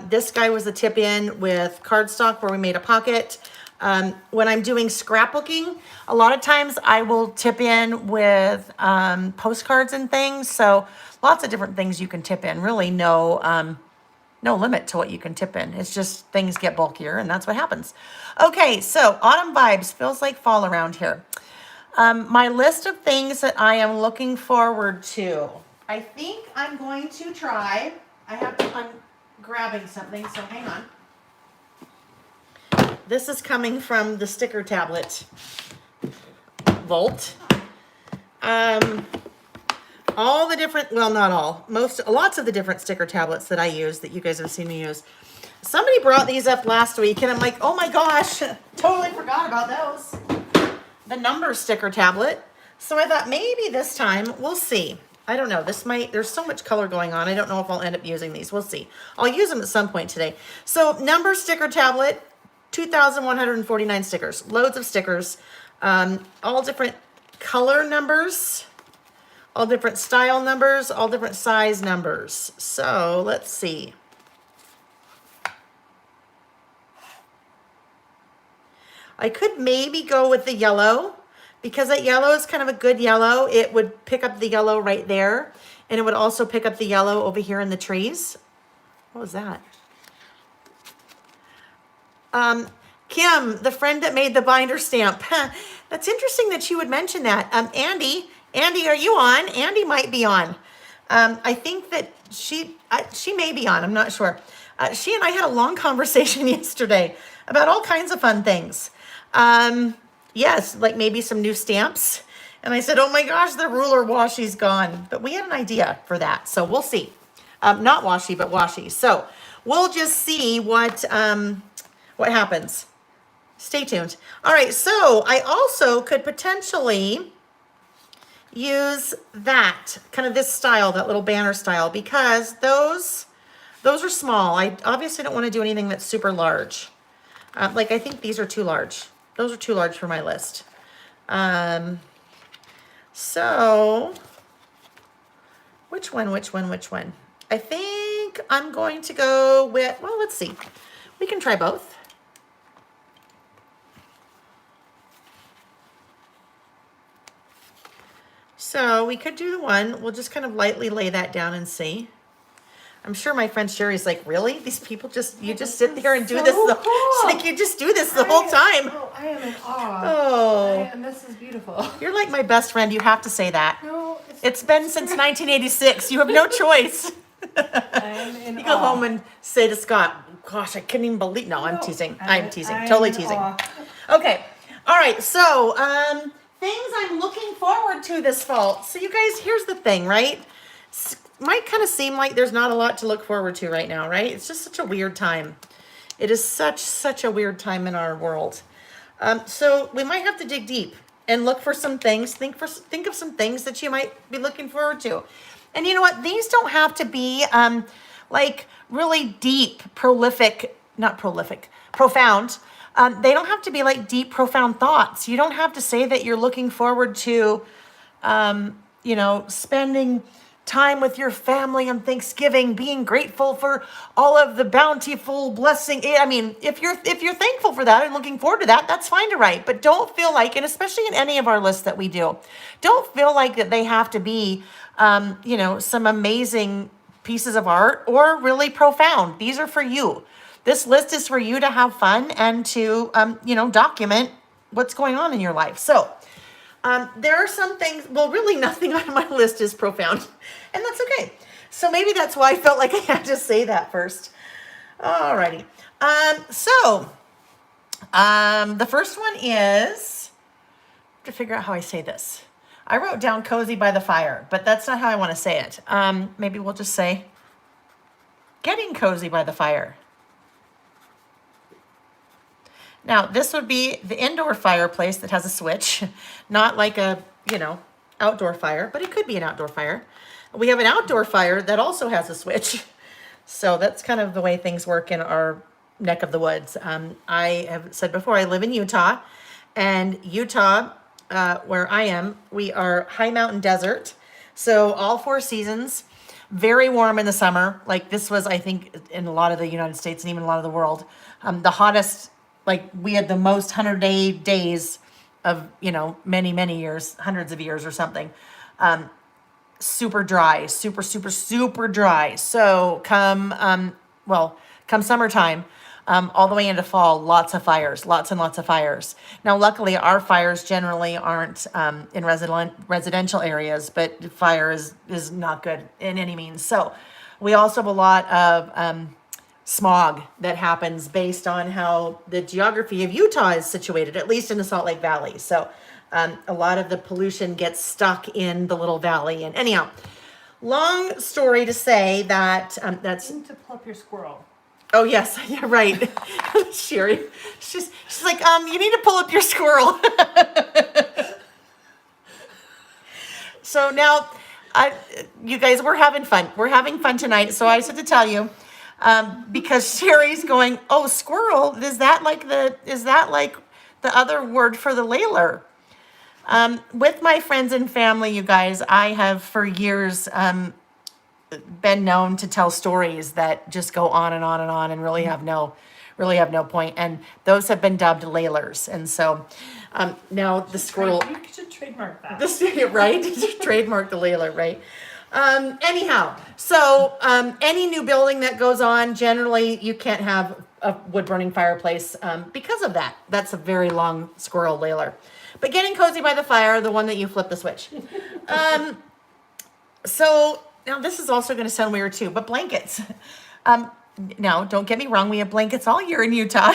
This guy was a tip in with cardstock where we made a pocket. When I'm doing scrapbooking, a lot of times I will tip in with postcards and things. So lots of different things you can tip in. Really no limit to what you can tip in. It's just things get bulkier and that's what happens. Okay, so autumn vibes, feels like fall around here. My list of things that I am looking forward to. I think I'm going to try, I'm grabbing something, so hang on. This is coming from the sticker tablet vault. All the different, well, not all, lots of the different sticker tablets that I use that you guys have seen me use. Somebody brought these up last week and I'm like, oh my gosh, totally forgot about those. The number sticker tablet. So I thought maybe this time, we'll see. I don't know, there's so much color going on. I don't know if I'll end up using these. We'll see. I'll use them at some point today. So number sticker tablet, 2,149 stickers, loads of stickers, all different color numbers, all different style numbers, all different size numbers. So let's see. I could maybe go with the yellow because that yellow is kind of a good yellow. It would pick up the yellow right there. And it would also pick up the yellow over here in the trees. What was that? Kim, the friend that made the binder stamp. That's interesting that you would mention that. Andy, are you on? Andy might be on. I think that she may be on. I'm not sure. She and I had a long conversation yesterday about all kinds of fun things. Yes, like maybe some new stamps. And I said, oh my gosh, the ruler washi's gone. But we had an idea for that. So we'll see. Not washi, but washi. So we'll just see what happens. Stay tuned. All right, so I also could potentially use that, kind of this style, that little banner style, because those are small. I obviously don't want to do anything that's super large. Like I think these are too large. Those are too large for my list. So which one? I think I'm going to go with, well, let's see. We can try both. So we could do the one, we'll just kind of lightly lay that down and see. I'm sure my friend Sherry's like, really? These people you just sit there and do this. Cool. It's like you just do this the whole time. Oh, I am in awe. Oh. And this is beautiful. You're like my best friend. You have to say that. No, it's been since 1986. You have no choice. I am in You go home and say to Scott, gosh, I couldn't even believe. No, I'm teasing. I'm teasing. Totally teasing. Okay. All right. So, things I'm looking forward to this fall. So you guys, here's the thing, right? Might kind of seem like there's not a lot to look forward to right now, right? It's just such a weird time. It is such a weird time in our world. So we might have to dig deep and look for some things. Think of some things that you might be looking forward to. And you know what? These don't have to be like really deep, profound. They don't have to be like deep, profound thoughts. You don't have to say that you're looking forward to, spending time with your family on Thanksgiving, being grateful for all of the bountiful blessing. I mean, if you're thankful for that and looking forward to that, that's fine to write. But don't feel like, and especially in any of our lists that we do, don't feel like that they have to be, some amazing pieces of art or really profound. These are for you. This list is for you to have fun and to, document what's going on in your life. So there are some things, well, really nothing on my list is profound, and that's okay. So maybe that's why I felt like I had to say that first. Alrighty. The first one is, to figure out how I say this. I wrote down cozy by the fire, but that's not how I want to say it. Maybe we'll just say getting cozy by the fire. Now, this would be the indoor fireplace that has a switch, not like a, outdoor fire, but it could be an outdoor fire. We have an outdoor fire that also has a switch. So that's kind of the way things work in our neck of the woods. I have said before, I live in Utah, and Utah, where I am, we are high mountain desert. So all 4 seasons, very warm in the summer. Like this was, I think, in a lot of the United States and even a lot of the world, the hottest, like we had the most 100-day days of, many, many years, hundreds of years or something. Super dry, super, super, super dry. So come summertime, all the way into fall, lots of fires, lots and lots of fires. Now, luckily, our fires generally aren't in residential areas, but fire is not good in any means. So we also have a lot of smog that happens based on how the geography of Utah is situated, at least in the Salt Lake Valley. So a lot of the pollution gets stuck in the little valley. And anyhow, long story to say that that's... You need to pull up your squirrel. Oh, yes. Yeah, right. Sherry. She's like, you need to pull up your squirrel. So now, you guys, we're having fun. We're having fun tonight. So I said to tell you, because Sherry's going, oh, squirrel, is that like the other word for the layler? With my friends and family, you guys, I have for years been known to tell stories that just go on and on and on and really have no point. And those have been dubbed laylers. And so now the squirrel. You should trademark that. Right? Trademark the layler, right? Anyhow, so any new building that goes on, generally you can't have a wood burning fireplace because of that. That's a very long squirrel layler. But getting cozy by the fire, the one that you flip the switch. So now this is also going to sound weird too, but blankets. Now, don't get me wrong, we have blankets all year in Utah,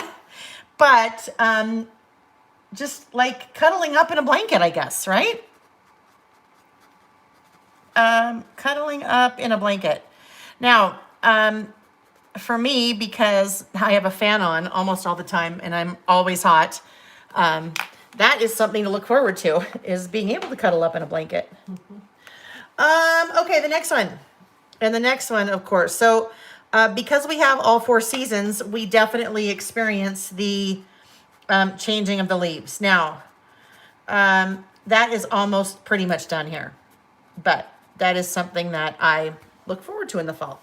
but just like cuddling up in a blanket, I guess, right? Cuddling up in a blanket. Now, for me, because I have a fan on almost all the time and I'm always hot, that is something to look forward to, is being able to cuddle up in a blanket. Okay, the next one. And the next one, of course. So, because we have all 4 seasons, we definitely experience the changing of the leaves. Now, that is almost pretty much done here. But that is something that I look forward to in the fall.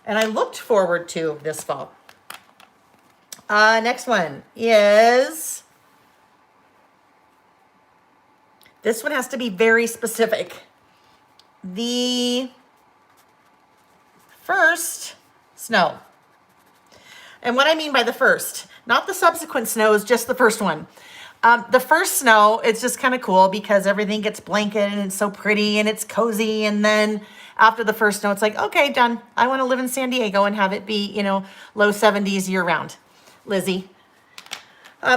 And I looked forward to this fall. Next one is... This one has to be very specific. The first snow. And what I mean by the first, not the subsequent snows, just the first one. The first snow, it's just kind of cool because everything gets blanketed and it's so pretty and it's cozy. And then after the first snow, it's like, okay, done. I want to live in San Diego and have it be, low 70s year round. Lizzie.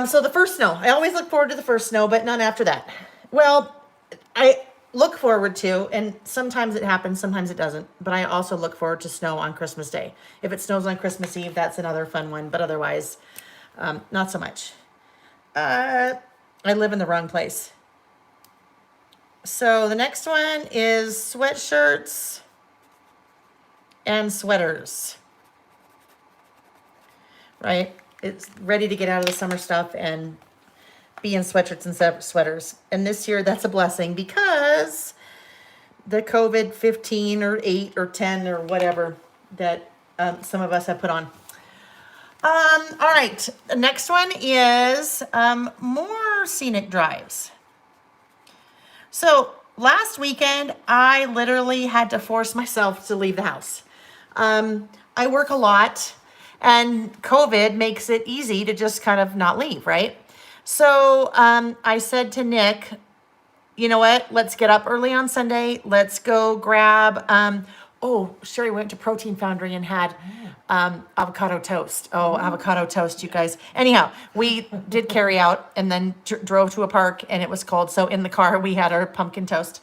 So the first snow, I always look forward to the first snow, but none after that. Well, I look forward to, and sometimes it happens, sometimes it doesn't, but I also look forward to snow on Christmas Day. If it snows on Christmas Eve, that's another fun one, but otherwise, not so much. I live in the wrong place. So the next one is sweatshirts and sweaters, right? It's ready to get out of the summer stuff and be in sweatshirts and sweaters. And this year, that's a blessing because the COVID 15 or 8 or 10 or whatever that some of us have put on. All right, the next one is more scenic drives. So last weekend, I literally had to force myself to leave the house. I work a lot, and COVID makes it easy to just kind of not leave, right? So I said to Nick, you know what, let's get up early on Sunday. Let's go grab, Oh, Sherry went to Protein Foundry and had avocado toast. Oh, avocado toast, you guys. Anyhow, we did carry out and then drove to a park, and it was cold. So in the car, we had our pumpkin toast.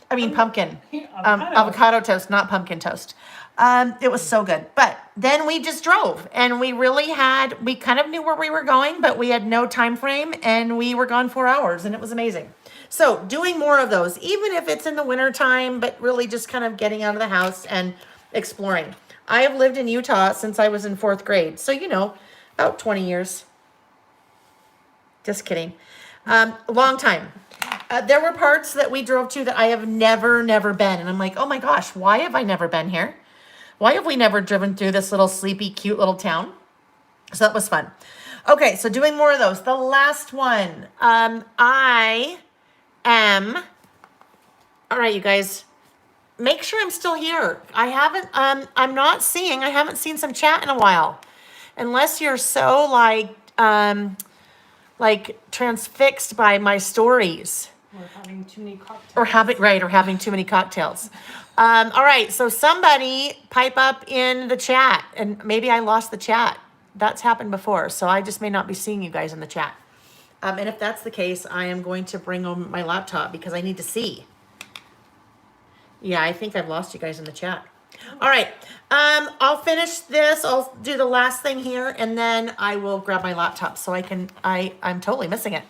I mean, pumpkin. Avocado toast, not pumpkin toast. It was so good. But then we just drove, and we kind of knew where we were going, but we had no time frame, and we were gone 4 hours, and it was amazing. So doing more of those, even if it's in the winter time, but really just kind of getting out of the house and exploring. I have lived in Utah since I was in 4th grade. So, about 20 years. Just kidding. Long time. There were parts that we drove to that I have never been. And I'm like, oh my gosh, why have I never been here? Why have we never driven through this little sleepy, cute little town? So that was fun. Okay, so doing more of those. The last one. All right, you guys, make sure I'm still here. I haven't seen some chat in a while. Unless you're so transfixed by my stories. Or having too many cocktails. Or having too many cocktails. All right, so somebody pipe up in the chat, and maybe I lost the chat. That's happened before, so I just may not be seeing you guys in the chat. And if that's the case, I am going to bring on my laptop because I need to see. Yeah, I think I've lost you guys in the chat. All right, I'll finish this. I'll do the last thing here, and then I will grab my laptop so I'm totally missing it.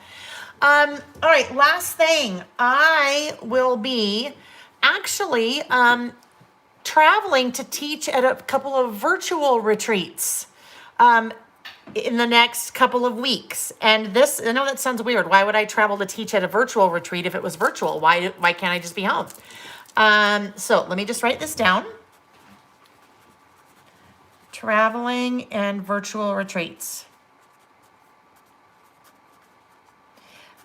All right, last thing. I will be actually traveling to teach at a couple of virtual retreats in the next couple of weeks. And I know that sounds weird. Why would I travel to teach at a virtual retreat if it was virtual? Why can't I just be home? So let me just write this down. Traveling and virtual retreats.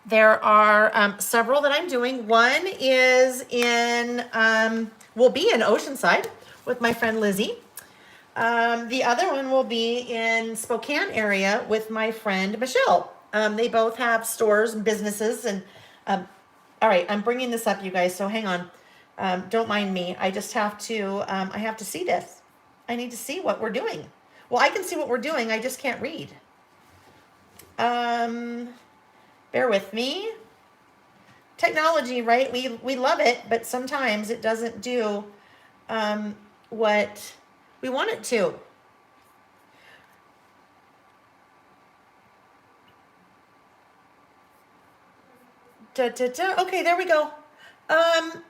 There are several that I'm doing. One is will be in Oceanside with my friend Lizzie. The other one will be in Spokane area with my friend Michelle. They both have stores and businesses. And all right, I'm bringing this up, you guys, so hang on. Don't mind me. I just have to, I have to see this. I need to see what we're doing. Well, I can see what we're doing. I just can't read. Bear with me. Technology, right? We love it, but sometimes it doesn't do what we want it to. Okay, there we go. Oh,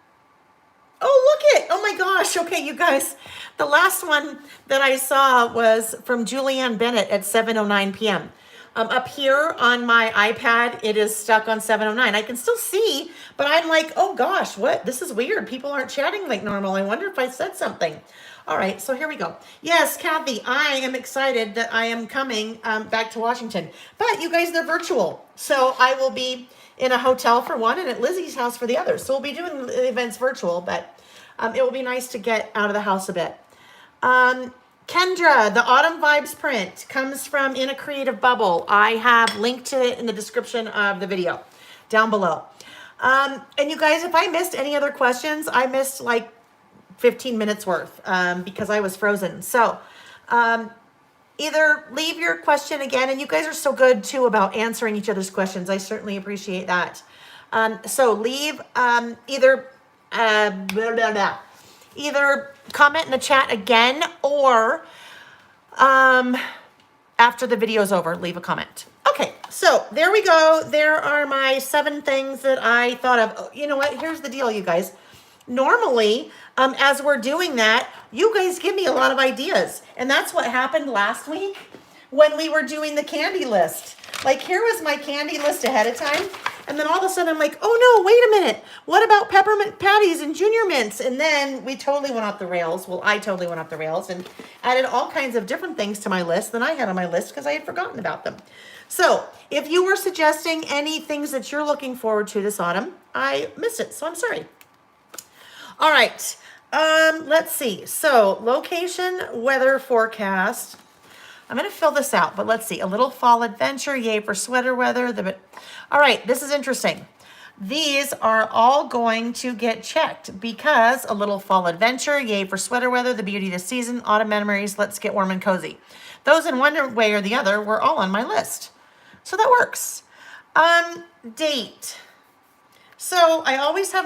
look it. Oh my gosh. Okay, you guys. The last one that I saw was from Julianne Bennett at 7:09 p.m. Up here on my iPad, it is stuck on 7:09. I can still see, but I'm like, oh gosh, what? This is weird. People aren't chatting like normal. I wonder if I said something. All right, so here we go. Yes, Kathy, I am excited that I am coming back to Washington. But you guys, they're virtual. So I will be in a hotel for one and at Lizzie's house for the other. So we'll be doing the events virtual, but it will be nice to get out of the house a bit. Kendra, the Autumn Vibes print comes from In a Creative Bubble. I have linked to it in the description of the video down below. And you guys, if I missed any other questions, I missed like 15 minutes worth because I was frozen. So either leave your question again, and you guys are so good too about answering each other's questions. I certainly appreciate that. So leave either comment in the chat again, or after the video's over, leave a comment. Okay, so there we go. There are my 7 things that I thought of. Oh, you know what? Here's the deal, you guys. Normally, as we're doing that, you guys give me a lot of ideas. And that's what happened last week when we were doing the candy list. Like, here was my candy list ahead of time. And then all of a sudden I'm like, oh no, wait a minute. What about peppermint patties and junior mints? And then we totally went off the rails. Well, I totally went off the rails and added all kinds of different things to my list than I had on my list because I had forgotten about them. So if you were suggesting any things that you're looking forward to this autumn, I missed it. So I'm sorry. All right. Let's see. So location, weather forecast. I'm going to fill this out, but let's see. A little fall adventure. Yay for sweater weather. All right. This is interesting. These are all going to get checked because a little fall adventure, yay for sweater weather, the beauty of the season, autumn memories, let's get warm and cozy. Those in one way or the other were all on my list. So that works. Date. So I always have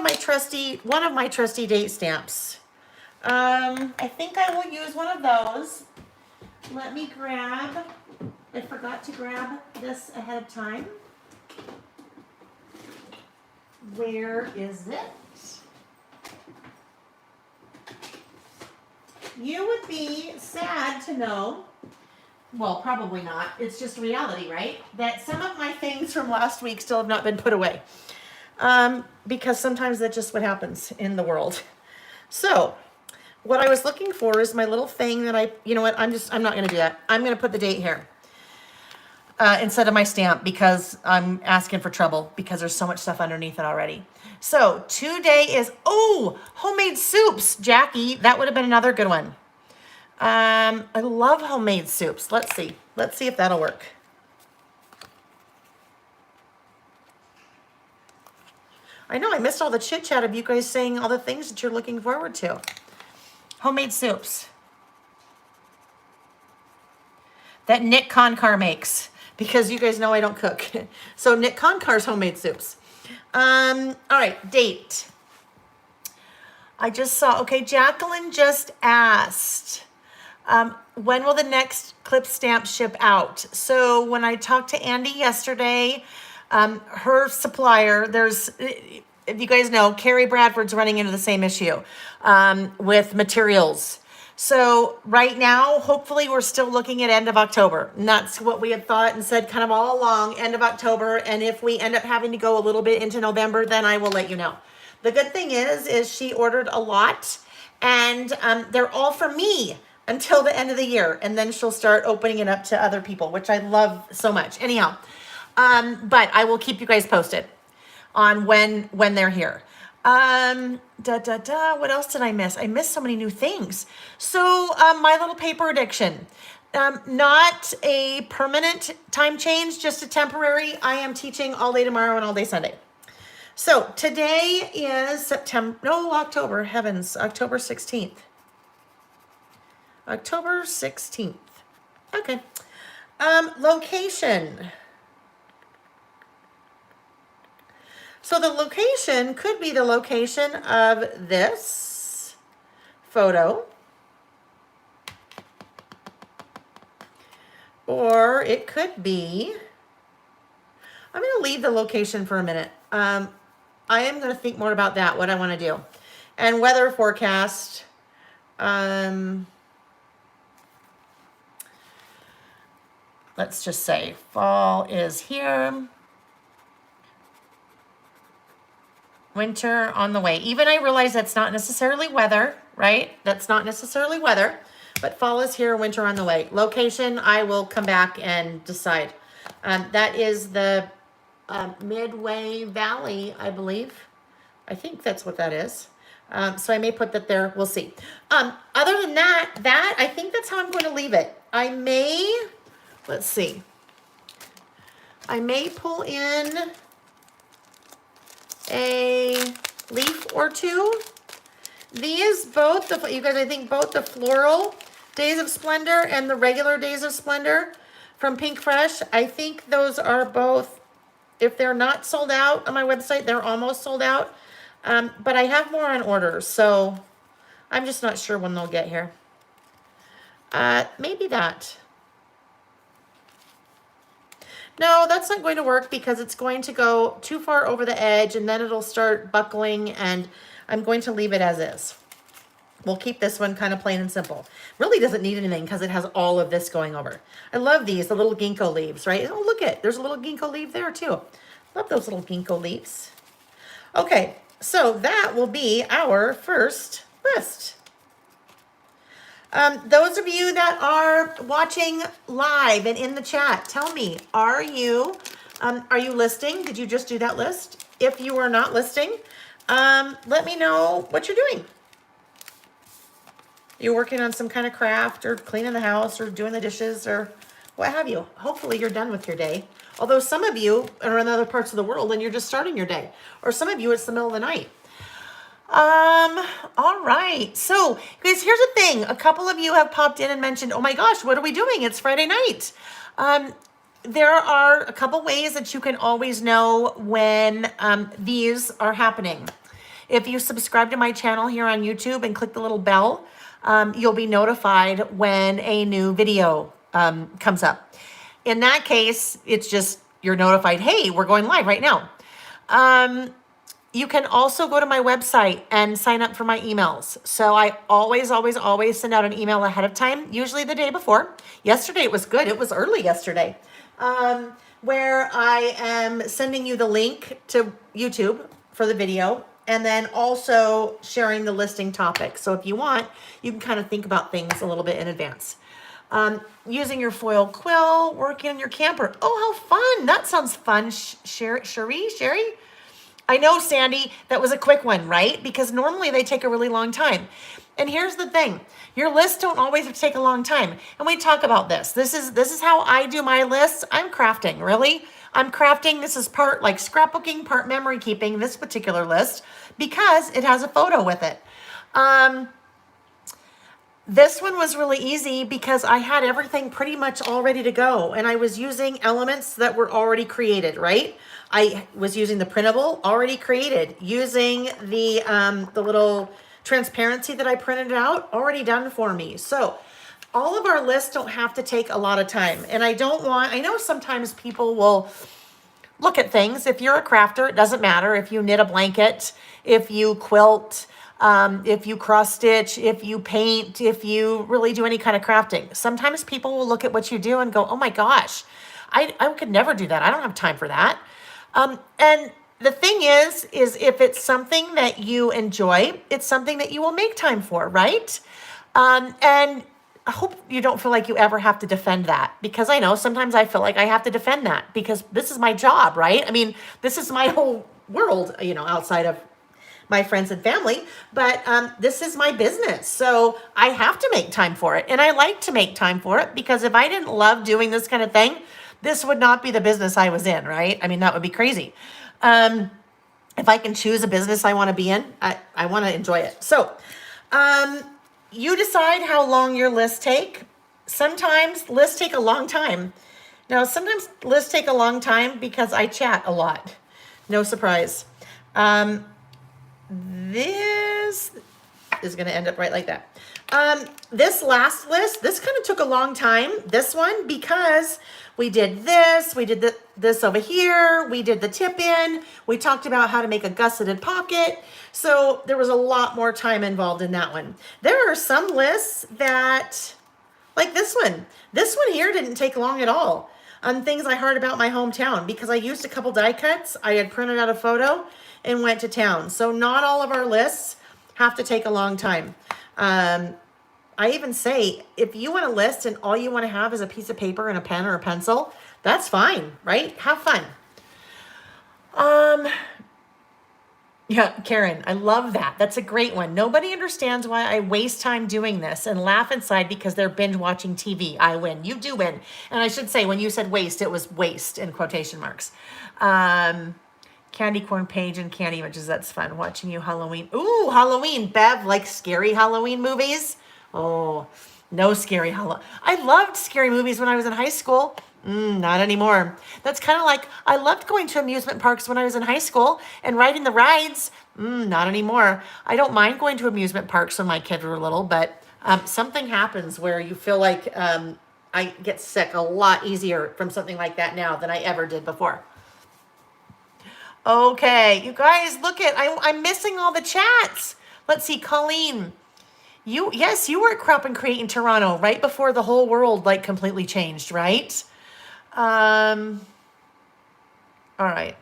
one of my trusty date stamps. I think I will use one of those. Let me I forgot to grab this ahead of time. Where is it? You would be sad to know, well, probably not, it's just reality, right? That some of my things from last week still have not been put away. Because sometimes that's just what happens in the world. So, what I was looking for is my little thing that you know what, I'm not going to do that. I'm going to put the date here. Instead of my stamp because I'm asking for trouble because there's so much stuff underneath it already. So today is, homemade soups, Jackie. That would have been another good one. I love homemade soups. Let's see if that'll work. I know I missed all the chit chat of you guys saying all the things that you're looking forward to. Homemade soups that Nick Concar makes. Because you guys know I don't cook. So Nick Concar's homemade soups. All right, date. I just saw, okay, Jacqueline just asked, when will the next clip stamp ship out? So when I talked to Andy yesterday, her supplier, if you guys know, Carrie Bradford's running into the same issue with materials. So right now, hopefully we're still looking at end of October. And that's what we had thought and said kind of all along, end of October. And if we end up having to go a little bit into November, then I will let you know. The good thing is she ordered a lot and they're all for me until the end of the year. And then she'll start opening it up to other people, which I love so much. Anyhow, but I will keep you guys posted on when they're here. What else did I miss? I missed so many new things. So, my little paper addiction, not a permanent time change, just a temporary. I am teaching all day tomorrow and all day Sunday. So today is October 16th. October 16th. Okay. Location. So the location could be the location of this photo, or it could be, I'm going to leave the location for a minute. I am going to think more about that, what I want to do. And weather forecast, let's just say fall is here. Winter on the way. Even I realize that's not necessarily weather, right? That's not necessarily weather, but fall is here, winter on the way. Location, I will come back and decide. That is the Midway Valley, I believe. I think that's what that is. So I may put that there. We'll see. Other than that, I think that's how I'm going to leave it. Let's see. I may pull in a leaf or two. These both, you guys, I think both the floral Days of Splendor and the regular Days of Splendor from Pink Fresh, I think those are both, if they're not sold out on my website, they're almost sold out. But I have more on order, so I'm just not sure when they'll get here. Maybe that. No, that's not going to work because it's going to go too far over the edge and then it'll start buckling, and I'm going to leave it as is. We'll keep this one kind of plain and simple. Really doesn't need anything because it has all of this going over. I love these, the little ginkgo leaves, right? Oh, look it. There's a little ginkgo leaf there too. Love those little ginkgo leaves. Okay, so that will be our first list. Those of you that are watching live and in the chat, tell me, are you listing? Did you just do that list? If you are not listing, let me know what you're doing. You're working on some kind of craft or cleaning the house or doing the dishes or what have you. Hopefully you're done with your day. Although some of you are in other parts of the world and you're just starting your day. Or some of you, it's the middle of the night. All right. So, guys, here's the thing. A couple of you have popped in and mentioned, oh my gosh, what are we doing? It's Friday night. There are a couple ways that you can always know when these are happening. If you subscribe to my channel here on YouTube and click the little bell, you'll be notified when a new video comes up. In that case, it's just you're notified, hey, we're going live right now. You can also go to my website and sign up for my emails. So I always send out an email ahead of time, usually the day before. Yesterday it was good. It was early yesterday. Where I am sending you the link to YouTube for the video and then also sharing the listing topic. So if you want, you can kind of think about things a little bit in advance. Using your foil quill, working on your camper. Oh, how fun. That sounds fun. Sherry? I know, Sandy, that was a quick one, right? Because normally they take a really long time. And here's the thing. Your lists don't always take a long time. And we talk about this. This is how I do my lists. I'm crafting, really. I'm crafting. This is part like scrapbooking, part memory keeping, this particular list, because it has a photo with it. This one was really easy because I had everything pretty much all ready to go. And I was using elements that were already created, right? I was using the printable already created, using the little transparency that I printed out already done for me. So all of our lists don't have to take a lot of time. And I know sometimes people will look at things. If you're a crafter, it doesn't matter. If you knit a blanket, if you quilt, if you cross stitch, if you paint, if you really do any kind of crafting. Sometimes people will look at what you do and go, oh my gosh, I could never do that. I don't have time for that. And the thing is if it's something that you enjoy, it's something that you will make time for, right? And I hope you don't feel like you ever have to defend that, because I know sometimes I feel like I have to defend that because this is my job, right? I mean, this is my whole world, outside of my friends and family, but this is my business. So I have to make time for it. And I like to make time for it because if I didn't love doing this kind of thing, this would not be the business I was in, right? I mean, that would be crazy. If I can choose a business I want to be in, I want to enjoy it. So you decide how long your lists take. Sometimes lists take a long time. Now, sometimes lists take a long time because I chat a lot. No surprise. This is going to end up right like that. This last list, this kind of took a long time, this one, because we did this over here, we did the tip in, we talked about how to make a gusseted pocket. So there was a lot more time involved in that one. There are some lists that, like this one here didn't take long at all. On things I heard about my hometown, because I used a couple die cuts, I had printed out a photo and went to town. So not all of our lists have to take a long time. I even say, if you want a list and all you want to have is a piece of paper and a pen or a pencil, that's fine, right? Have fun. Yeah, Karen, I love that. That's a great one. Nobody understands why I waste time doing this and laugh inside because they're binge watching TV. I win. You do win. And I should say, when you said waste, it was waste in quotation marks. Candy corn page and candy images. That's fun. Watching you Halloween. Ooh, Halloween. Bev, like scary Halloween movies? Oh, no scary Halloween. I loved scary movies when I was in high school. Not anymore. That's kind of like, I loved going to amusement parks when I was in high school and riding the rides. Not anymore. I don't mind going to amusement parks when my kids were little, but something happens where you feel like I get sick a lot easier from something like that now than I ever did before. Okay, you guys, look at, I'm missing all the chats. Let's see, Colleen. Yes, you were at Crop and Create in Toronto right before the whole world like completely changed, right? All right.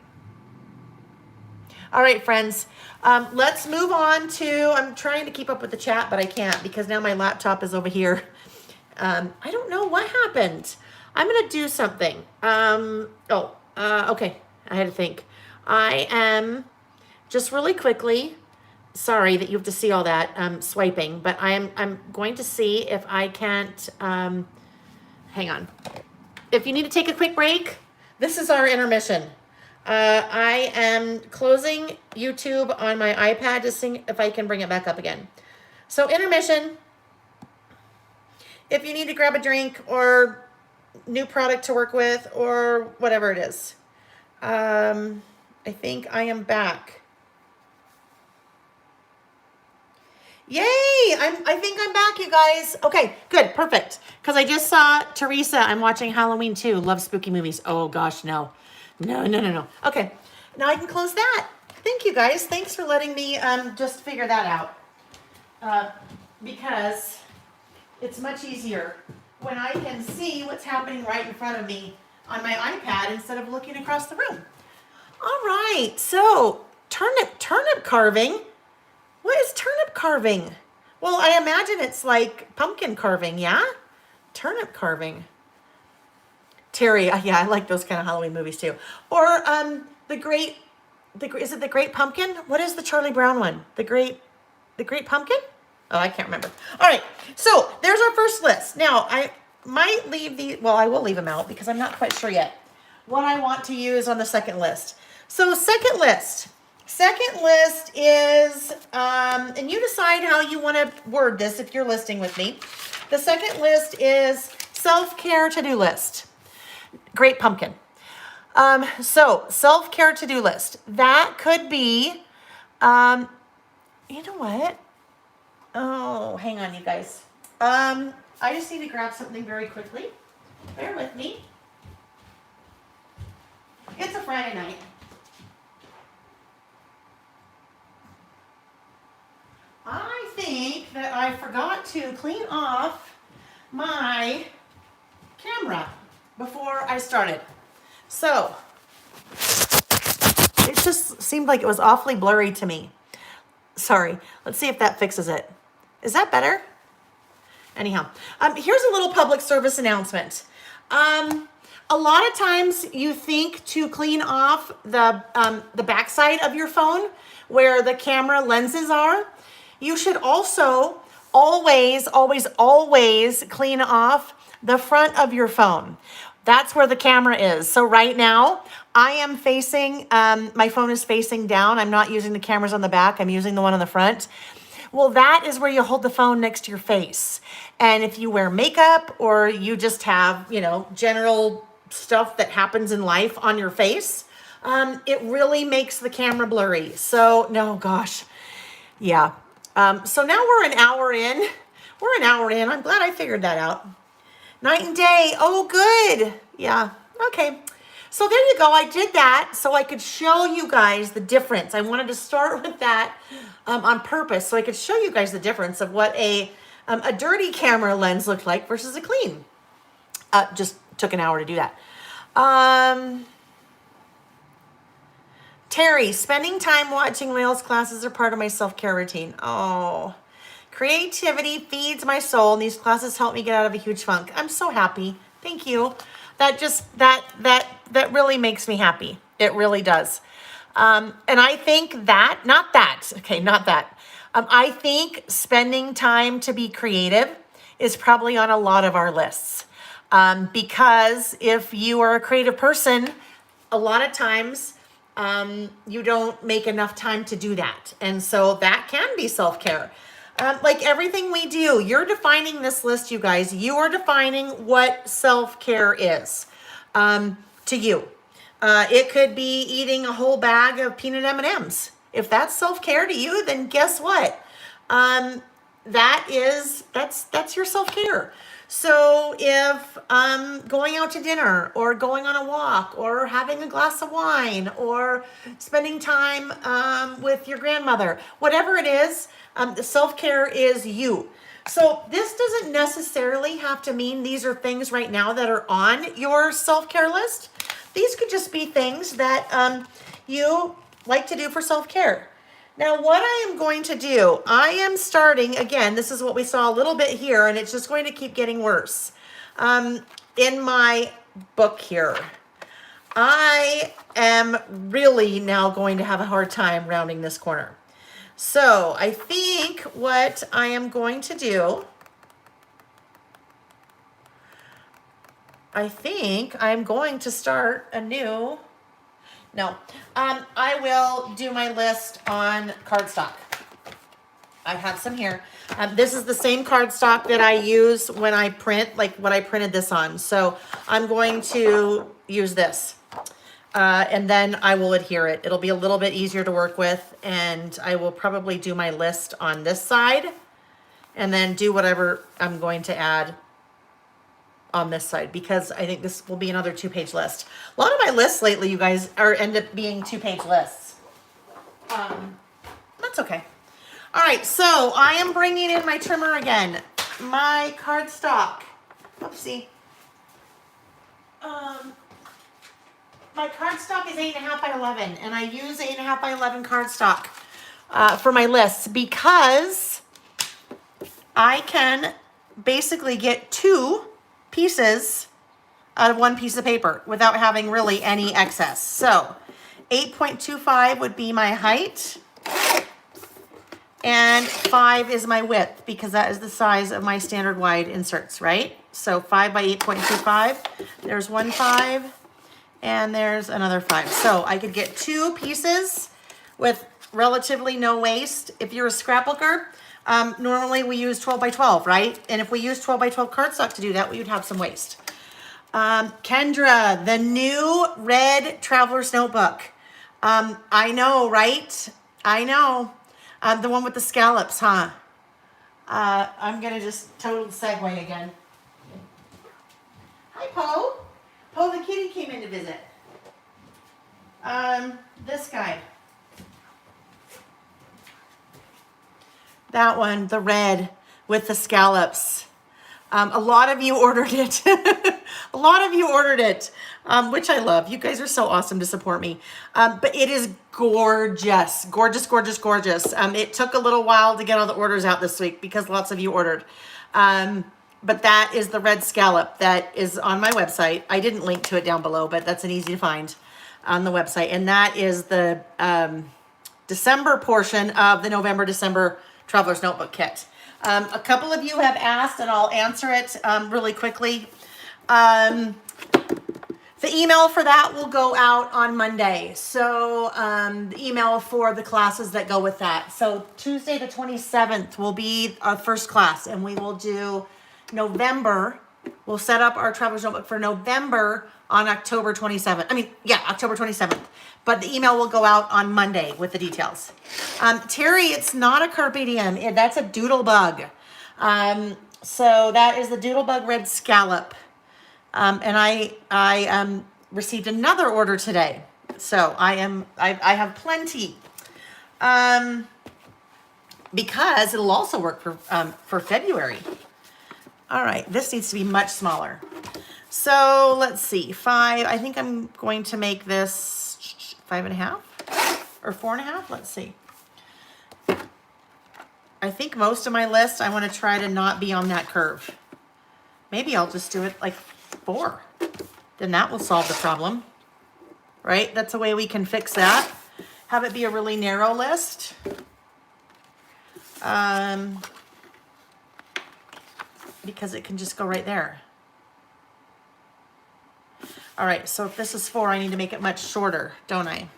All right, friends. Let's move on to, I'm trying to keep up with the chat, but I can't because now my laptop is over here. I don't know what happened. I'm going to do something. Okay. I had to think. I am just really quickly, sorry that you have to see all that swiping, but I'm going to see if I can't, hang on. if you need to take a quick break, this is our intermission. I am closing YouTube on my iPad to see if I can bring it back up again. So intermission. If you need to grab a drink or new product to work with or whatever it is. I think I am back. Yay! I think I'm back, you guys. Okay, good, perfect. Because I just saw Teresa. I'm watching Halloween 2. Love spooky movies. Oh gosh, no. No. Okay, now I can close that. Thank you guys. Thanks for letting me just figure that out. Because it's much easier when I can see what's happening right in front of me on my iPad instead of looking across the room. All right, so turnip carving. What is turnip carving? Well, I imagine it's like pumpkin carving, yeah? Turnip carving. Terry, yeah, I like those kind of Halloween movies too. Or is it the Great Pumpkin? What is the Charlie Brown one? The Great Pumpkin? Oh, I can't remember. All right, so there's our first list. Now, I might leave I will leave them out because I'm not quite sure yet what I want to use on the second list. So second list is, and you decide how you want to word this if you're listing with me. The second list is self-care to-do list. Great Pumpkin. So self-care to-do list. That could be, you know what? Oh, hang on, you guys. I just need to grab something very quickly. Bear with me. It's a Friday night. I think that I forgot to clean off my camera before I started. So, it just seemed like it was awfully blurry to me. Sorry. Let's see if that fixes it. Is that better? Anyhow, here's a little public service announcement. A lot of times you think to clean off the backside of your phone where the camera lenses are. You should also always clean off the front of your phone. That's where the camera is. So right now I am facing, my phone is facing down. I'm not using the cameras on the back. I'm using the one on the front. Well, that is where you hold the phone next to your face. And if you wear makeup or you just have, general stuff that happens in life on your face, it really makes the camera blurry. So, no, gosh. Yeah. So now we're an hour in. I'm glad I figured that out. Night and day. Oh, good. Yeah. Okay. So there you go. I did that so I could show you guys the difference. I wanted to start with that on purpose so I could show you guys the difference of what a dirty camera lens looked like versus a clean. Just took an hour to do that. Terry, spending time watching Wales classes are part of my self-care routine. Oh, creativity feeds my soul, and these classes help me get out of a huge funk. I'm so happy. Thank you. That really makes me happy. It really does. And I think I think spending time to be creative is probably on a lot of our lists. Because if you are a creative person, a lot of times you don't make enough time to do that. And so that can be self-care. Like everything we do, you're defining this list, you guys. You are defining what self-care is to you. It could be eating a whole bag of peanut M&Ms. If that's self-care to you, then guess what? That's your self-care. So if going out to dinner or going on a walk or having a glass of wine or spending time with your grandmother, whatever it is, self-care is you. So this doesn't necessarily have to mean these are things right now that are on your self-care list. These could just be things that you like to do for self-care. Now, what I am going to do, I am starting, again, this is what we saw a little bit here, and it's just going to keep getting worse. In my book here, I am really now going to have a hard time rounding this corner. So I think what I am going to do I think I'm going to start a new, no, I will do my list on cardstock. I have some here. This is the same cardstock that I use when I print, like what I printed this on. So I'm going to use this. And then I will adhere it. It'll be a little bit easier to work with, and I will probably do my list on this side and then do whatever I'm going to add on this side, because I think this will be another 2-page list. A lot of my lists lately, you guys, end up being 2-page lists. That's okay. All right, so I am bringing in my trimmer again. My cardstock. Oopsie. My cardstock is 8.5 by 11, and I use 8.5 by 11 cardstock for my lists because I can basically get 2 pieces out of 1 piece of paper without having really any excess. So 8.25 would be my height, and 5 is my width because that is the size of my standard wide inserts, right? So 5 by 8.25, there's 1 5, and there's another 5. So I could get 2 pieces with relatively no waste. If you're a scrapbooker, normally we use 12 by 12, right? And if we use 12 by 12 cardstock to do that, we would have some waste. Kendra, the new red traveler's notebook. I know, right? I know. The one with the scallops, huh? I'm gonna just total segue again. Hi, Poe. Poe the kitty came in to visit. This guy. That one, the red with the scallops. A lot of you ordered it. A lot of you ordered it, which I love. You guys are so awesome to support me. But it is gorgeous, gorgeous, gorgeous, gorgeous. It took a little while to get all the orders out this week because lots of you ordered. But that is the red scallop that is on my website. I didn't link to it down below, but that's an easy to find on the website. And that is the December portion of the November-December Traveler's Notebook Kit. A couple of you have asked, and I'll answer it really quickly. The email for that will go out on Monday. So the email for the classes that go with that. So Tuesday the 27th will be our first class, and we will do November. We'll set up our Traveler's Notebook for November on October 27th. October 27th. But the email will go out on Monday with the details. Terry, it's not a carpe diem. That's a doodlebug. So that is the doodlebug red scallop. And I received another order today. So I have plenty. Because it'll also work for February. All right, this needs to be much smaller. So let's see, 5. I think I'm going to make this 5.5 or 4.5. Let's see. I think most of my list, I want to try to not be on that curve. Maybe I'll just do it like 4. Then that will solve the problem, right? That's a way we can fix that. Have it be a really narrow list. Because it can just go right there. All right, so if this is 4, I need to make it much shorter, don't I?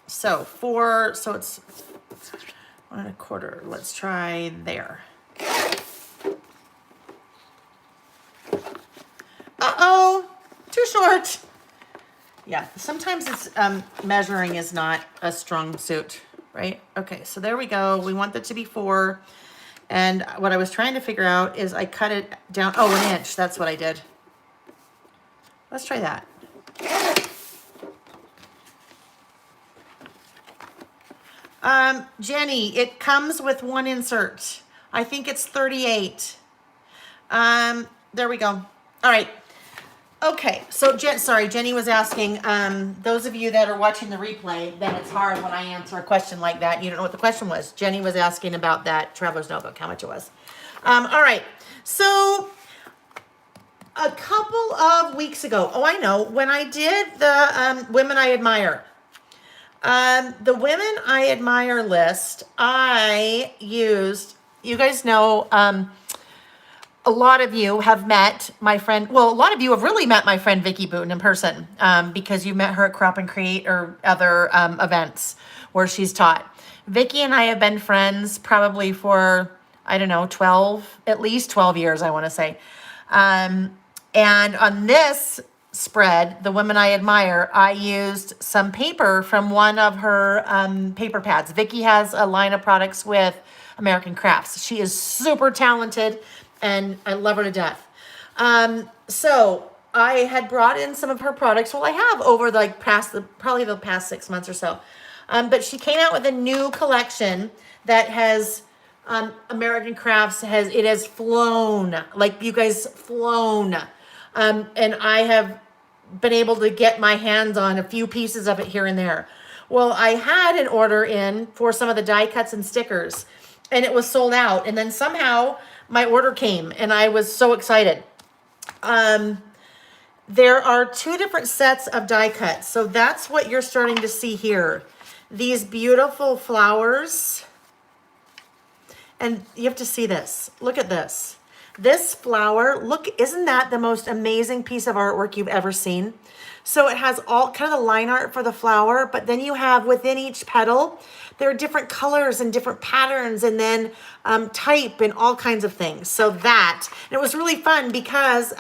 So 4, so it's 1.25. Let's try there. Uh-oh, too short. Yeah, sometimes it's measuring is not a strong suit, right? Okay, so there we go. We want that to be 4. And what I was trying to figure out is I cut it down. Oh, 1 inch. That's what I did. Let's try that. Jenny, it comes with 1 insert. I think it's 38. There we go. All right. Okay, so Jenny was asking, those of you that are watching the replay, then it's hard when I answer a question like that. You don't know what the question was. Jenny was asking about that Traveler's Notebook, how much it was. All right, so a couple of weeks ago, I know, when I did the Women I Admire, the Women I Admire list, I used, you guys know, a lot of you have met my friend. Well, a lot of you have really met my friend Vicki Booten in person because you met her at Crop and Create or other events where she's taught. Vicki and I have been friends probably for, I don't know, 12, at least 12 years, I want to say. And on this spread, The Women I Admire, I used some paper from one of her paper pads. Vicki has a line of products with American Crafts. She is super talented and I love her to death. So I had brought in some of her products. Well, I have over like probably the past 6 months or so. But she came out with a new collection that has American Crafts has flown, like you guys flown. And I have been able to get my hands on a few pieces of it here and there. Well, I had an order in for some of the die cuts and stickers and it was sold out. And then somehow my order came and I was so excited. There are 2 different sets of die cuts. So that's what you're starting to see here. These beautiful flowers. And you have to see this. Look at this. This flower, look, isn't that the most amazing piece of artwork you've ever seen? So it has all kind of the line art for the flower, but then you have within each petal, there are different colors and different patterns and then type and all kinds of things. So that, and it was really fun because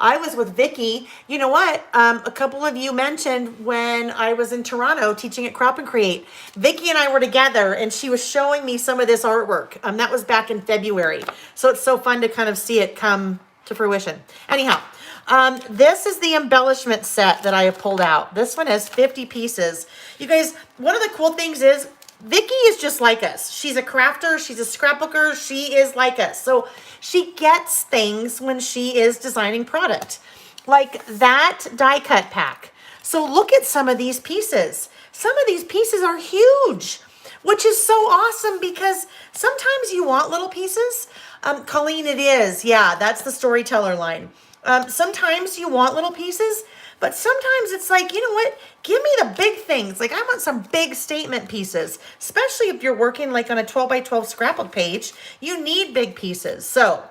I was with Vicki. You know what? A couple of you mentioned when I was in Toronto teaching at Crop and Create, Vicki and I were together and she was showing me some of this artwork. That was back in February. So it's so fun to kind of see it come to fruition. Anyhow, this is the embellishment set that I have pulled out. This one has 50 pieces. You guys, one of the cool things is Vicki is just like us. She's a crafter. She's a scrapbooker. She is like us. So she gets things when she is designing product. Like that die cut pack. So look at some of these pieces. Some of these pieces are huge, which is so awesome because sometimes you want little pieces. Colleen, it is. Yeah, that's the storyteller line. Sometimes you want little pieces, but sometimes it's like, you know what? Give me the big things. Like I want some big statement pieces, especially if you're working like on a 12 by 12 scrapbook page, you need big pieces. So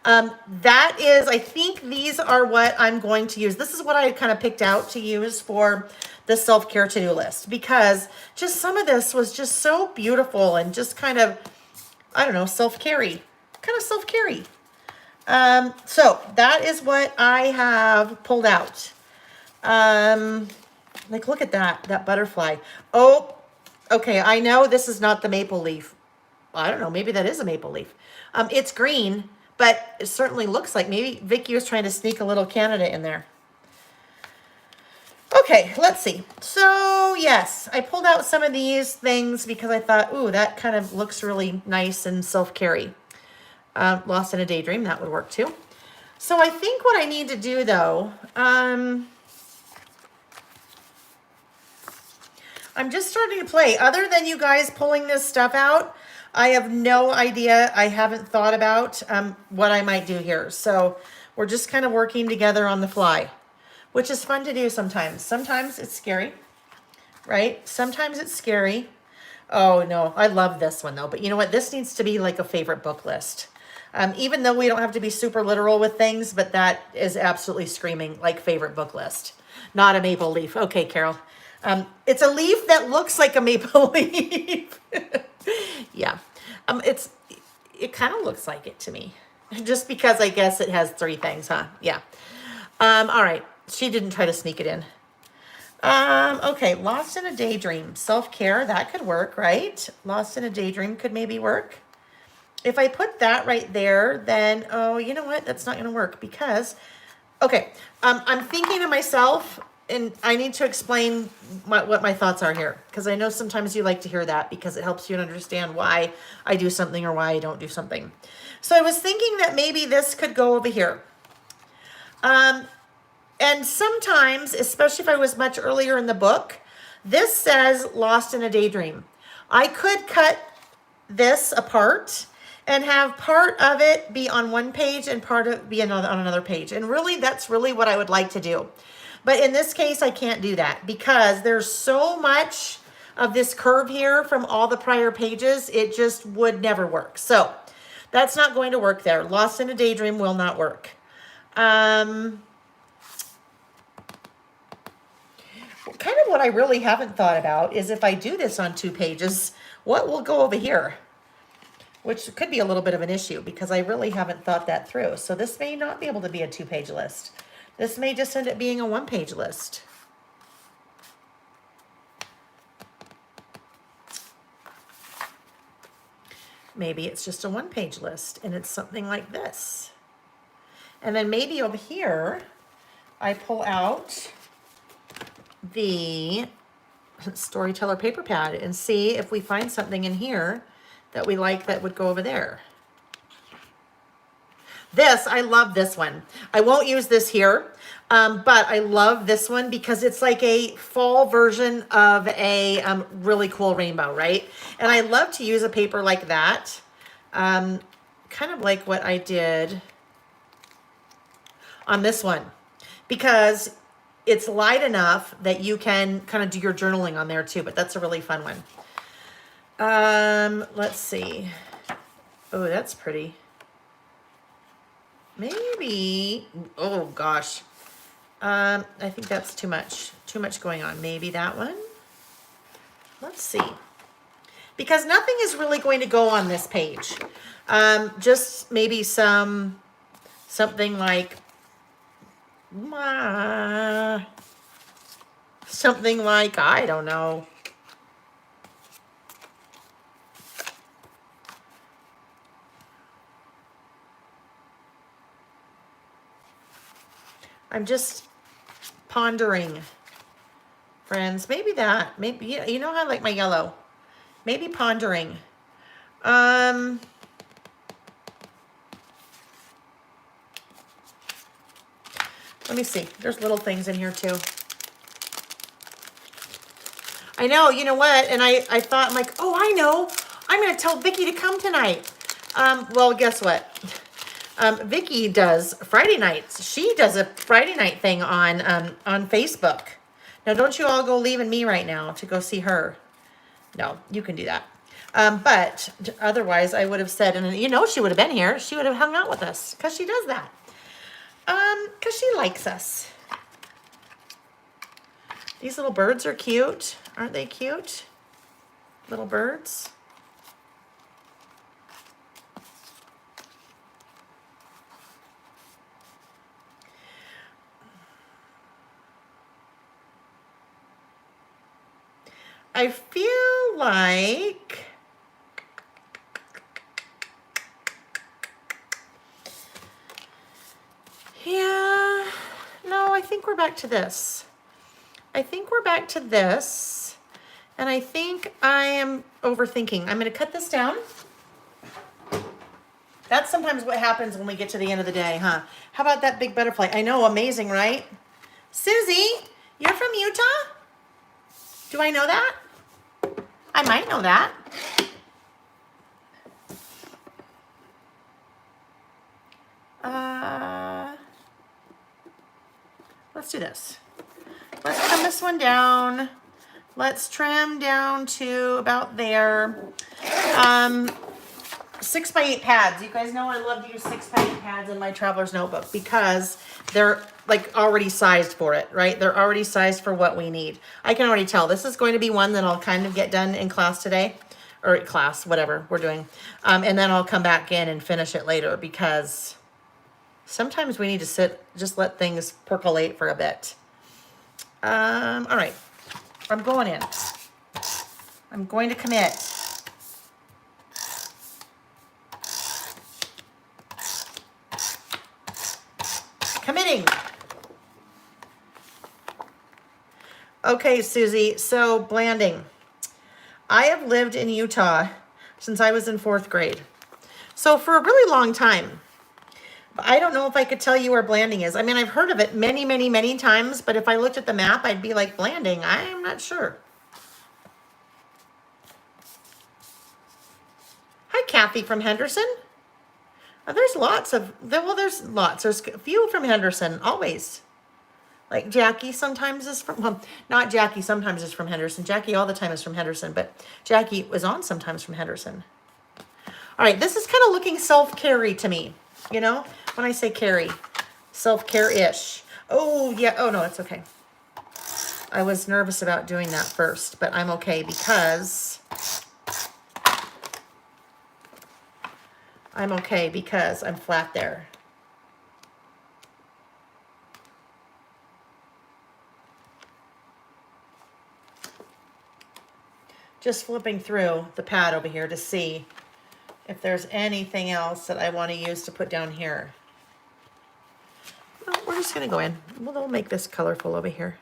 that is, I think these are what I'm going to use. This is what I kind of picked out to use for the self-care to-do list because just some of this was just so beautiful and just kind of, I don't know, self-carry, kind of self-carry. So that is what I have pulled out. Like, look at that butterfly. Oh, okay. I know this is not the maple leaf. I don't know. Maybe that is a maple leaf. It's green, but it certainly looks like maybe Vicki was trying to sneak a little Canada in there. Okay, let's see. So yes, I pulled out some of these things because I thought, ooh, that kind of looks really nice and self-carry. Lost in a Daydream, that would work too. So I think what I need to do though, I'm just starting to play. Other than you guys pulling this stuff out, I have no idea. I haven't thought about what I might do here. So we're just kind of working together on the fly, which is fun to do sometimes. Sometimes it's scary, right? Sometimes it's scary. Oh no, I love this one though. But you know what? This needs to be like a favorite book list. Even though we don't have to be super literal with things, but that is absolutely screaming like favorite book list. Not a maple leaf. Okay, Carol. It's a leaf that looks like a maple leaf. Yeah. It kind of looks like it to me. Just because I guess it has 3 things, huh? Yeah. All right. She didn't try to sneak it in. Okay. Lost in a Daydream. Self-care. That could work, right? Lost in a Daydream could maybe work. If I put that right there, then, oh, you know what? That's not going to work because, okay, I'm thinking to myself, and I need to explain what my thoughts are here because I know sometimes you like to hear that because it helps you to understand why I do something or why I don't do something. So I was thinking that maybe this could go over here. And sometimes, especially if I was much earlier in the book, this says Lost in a Daydream. I could cut this apart and have part of it be on one page and part of it be on another page. And really, that's really what I would like to do. But in this case, I can't do that because there's so much of this curve here from all the prior pages. It just would never work. So That's not going to work there. Lost in a Daydream will not work. Kind of what I really haven't thought about is if I do this on 2 pages, what will go over here? Which could be a little bit of an issue because I really haven't thought that through. So this may not be able to be a 2-page list. This may just end up being a 1-page list. Maybe it's just a 1-page list and it's something like this. And then maybe over here, I pull out the Storyteller paper pad and see if we find something in here that we like that would go over there. This, I love this one. I won't use this here, but I love this one because it's like a fall version of a really cool rainbow, right? And I love to use a paper like that, kind of like what I did on this one, because it's light enough that you can kind of do your journaling on there too, but that's a really fun one. Let's see. Oh, that's pretty. Maybe, oh gosh. I think that's too much going on. Maybe that one. Let's see. Because nothing is really going to go on this page. Just maybe something like, I don't know. I'm just pondering, friends. Maybe that. Maybe, you know how I like my yellow. Maybe pondering. Let me see. There's little things in here too. I know, you know what? And I thought, I'm like, oh, I know. I'm going to tell Vicki to come tonight. Well, guess what? Vicki does Friday nights. She does a Friday night thing on Facebook. Now, don't you all go leaving me right now to go see her. No, you can do that. But otherwise, I would have said, and you know she would have been here. She would have hung out with us because she does that. Because she likes us. These little birds are cute. Aren't they cute? Little birds. I feel like I think we're back to this. I think we're back to this. And I think I am overthinking. I'm going to cut this down. That's sometimes what happens when we get to the end of the day, huh? How about that big butterfly? I know, amazing, right? Susie, you're from Utah? Do I know that? I might know that. Let's do this. Let's trim this one down. Let's trim down to about there. 6x8 pads. You guys know I love to use 6x8 pads in my traveler's notebook because they're like already sized for it, right? They're already sized for what we need. I can already tell this is going to be one that I'll kind of get done in class today, or class, whatever we're doing. And then I'll come back in and finish it later because sometimes we need to sit, just let things percolate for a bit. All right, I'm going in. I'm going to commit. Committing. Okay, Susie, so blanding. I have lived in Utah since I was in 4th grade. So for a really long time. I don't know if I could tell you where Blanding is. I mean, I've heard of it many, many, many times, but if I looked at the map, I'd be like, Blanding, I'm not sure. Hi, Kathy from Henderson. There's lots of, well, there's lots. There's a few from Henderson, always. Like Jackie sometimes is from, well, not Jackie sometimes is from Henderson. Jackie all the time is from Henderson, but Jackie was on sometimes from Henderson. All right, this is kind of looking self-care-y to me, you know? When I say carry, self-care-ish. Oh, yeah. Oh, no, it's okay. I was nervous about doing that first, but I'm okay because I'm flat there. Just flipping through the pad over here to see if there's anything else that I want to use to put down here. No, we're just going to go in. We'll make this colorful over here.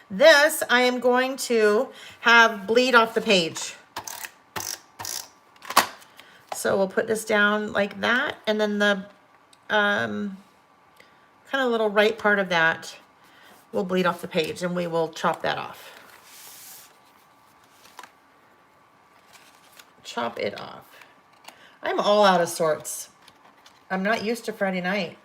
This I am going to have bleed off the page. So we'll put this down like that, and then the kind of little right part of that will bleed off the page, and we will chop that off. Chop it off. I'm all out of sorts. I'm not used to Friday night.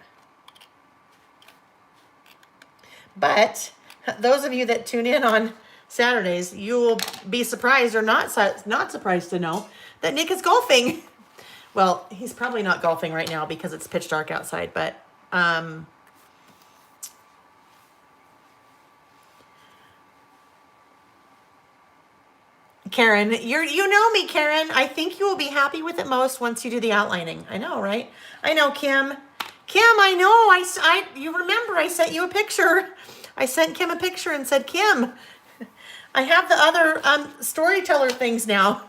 But those of you that tune in on Saturdays, you will be surprised or not surprised to know that Nick is golfing. Well, he's probably not golfing right now because it's pitch dark outside, but Karen, you know me, Karen. I think you will be happy with it most once you do the outlining. I know, right? I know, Kim. Kim, I know. You remember I sent you a picture. I sent Kim a picture and said, Kim, I have the other storyteller things now.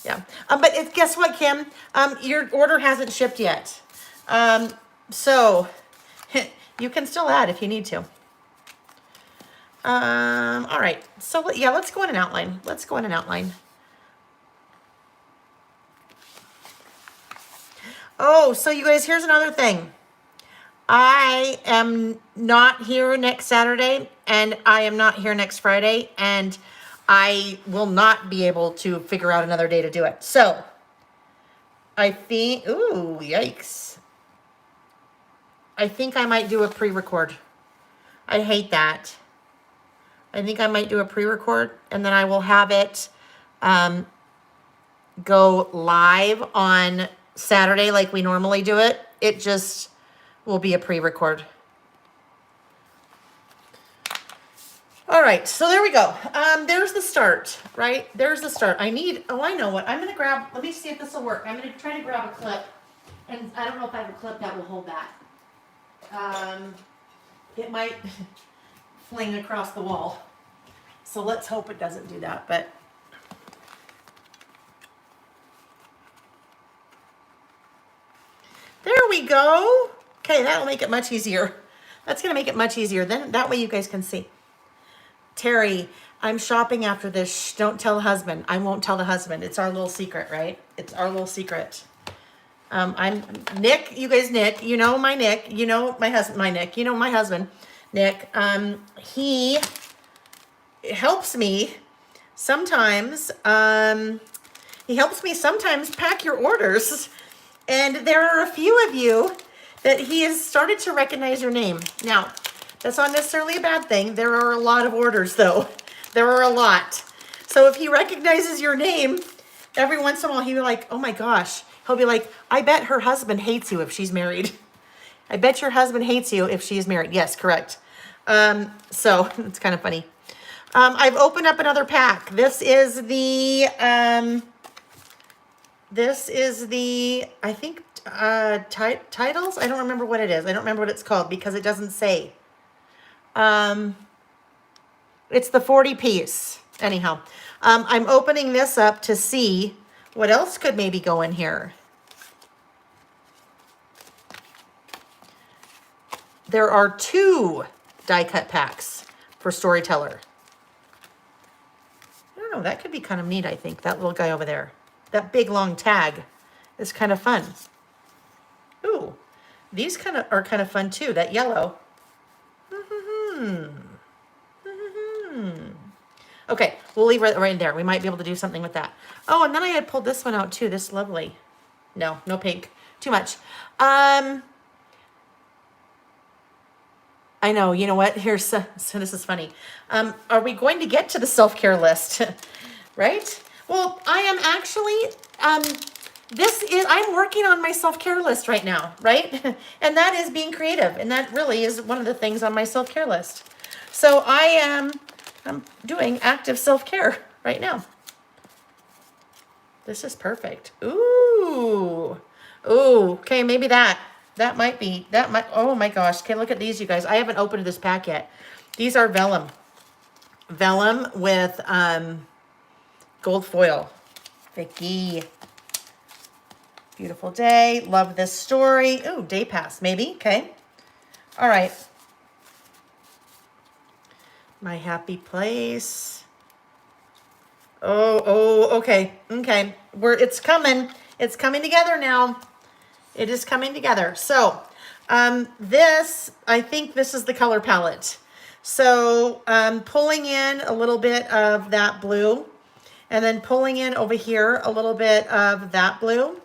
Yeah. But guess what, Kim? Your order hasn't shipped yet. So you can still add if you need to. All right. So yeah, let's go in an outline. Let's go in an outline. Oh, so you guys, here's another thing. I am not here next Saturday, and I am not here next Friday, and I will not be able to figure out another day to do it. So I think, ooh, yikes. I think I might do a pre-record. I hate that. I think I might do a pre-record, and then I will have it go live on Saturday like we normally do it. It just will be a pre-record. All right, so there we go. There's the start, right? There's the start. I know what. I'm gonna grab, let me see if this will work. I'm gonna try to grab a clip, and I don't know if I have a clip that will hold that. It might fling across the wall. So let's hope it doesn't do that, but. There we go. Okay, that'll make it much easier. That's gonna make it much easier. Then that way you guys can see. Terry, I'm shopping after this. Shh, don't tell the husband. I won't tell the husband. It's our little secret, right? It's our little secret. I'm Nick. You guys, Nick. You know my Nick. You know my husband. My Nick. You know my husband, Nick. He helps me sometimes. He helps me sometimes pack your orders, and there are a few of you that he has started to recognize your name. Now, that's not necessarily a bad thing. There are a lot of orders, though. There are a lot. So if he recognizes your name, every once in a while, he'll be like, oh my gosh. He'll be like, I bet her husband hates you if she's married. I bet your husband hates you if she's married. Yes, correct. So it's kind of funny. I've opened up another pack. This is the, I think, titles. I don't remember what it is. I don't remember what it's called because it doesn't say. It's the 40 piece. Anyhow, I'm opening this up to see what else could maybe go in here. There are 2 die cut packs for Storyteller. I don't know. That could be kind of neat, I think. That little guy over there. That big long tag is kind of fun. Ooh, these are kind of fun too. That yellow. Okay, we'll leave it right there. We might be able to do something with that. Oh, and then I had pulled this one out too. This lovely. No pink. Too much. I know. You know what? Here's so this is funny. Are we going to get to the self-care list? Right? Well, I am actually I'm working on my self-care list right now, right? And that is being creative, and that really is one of the things on my self-care list. So I'm doing active self-care right now. This is perfect. Ooh. Ooh. Okay, maybe that might, oh my gosh. Okay, look at these, you guys. I haven't opened this pack yet. These are vellum. Vellum with gold foil. Vicky. Beautiful day. Love this story. Ooh, day pass, maybe. Okay. All right. My happy place. Oh, okay. Okay. It's coming. It's coming together now. It is coming together. So, I think this is the color palette. So, pulling in a little bit of that blue, and then pulling in over here a little bit of that blue.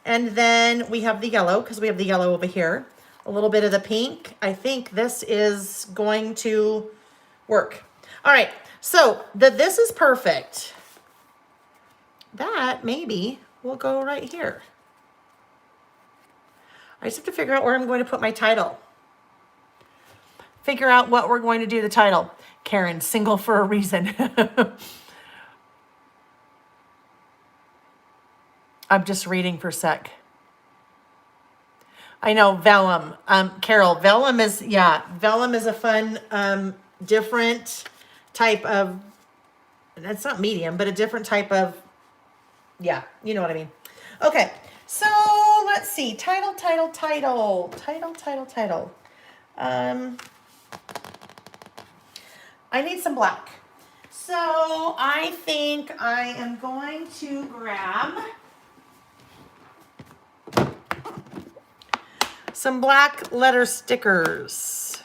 And then we have the yellow, because we have the yellow over here. A little bit of the pink. I think this is going to work. All right, so this is perfect. That maybe will go right here. I just have to figure out where I'm going to put my title. Figure out what we're going to do the title. Karen, single for a reason. I'm just reading for a sec. I know, vellum. Carol, vellum is a fun, different type of, it's not medium, but a different type of, yeah, you know what I mean. Okay, so let's see. Title. I need some black. So I think I am going to grab some black letter stickers.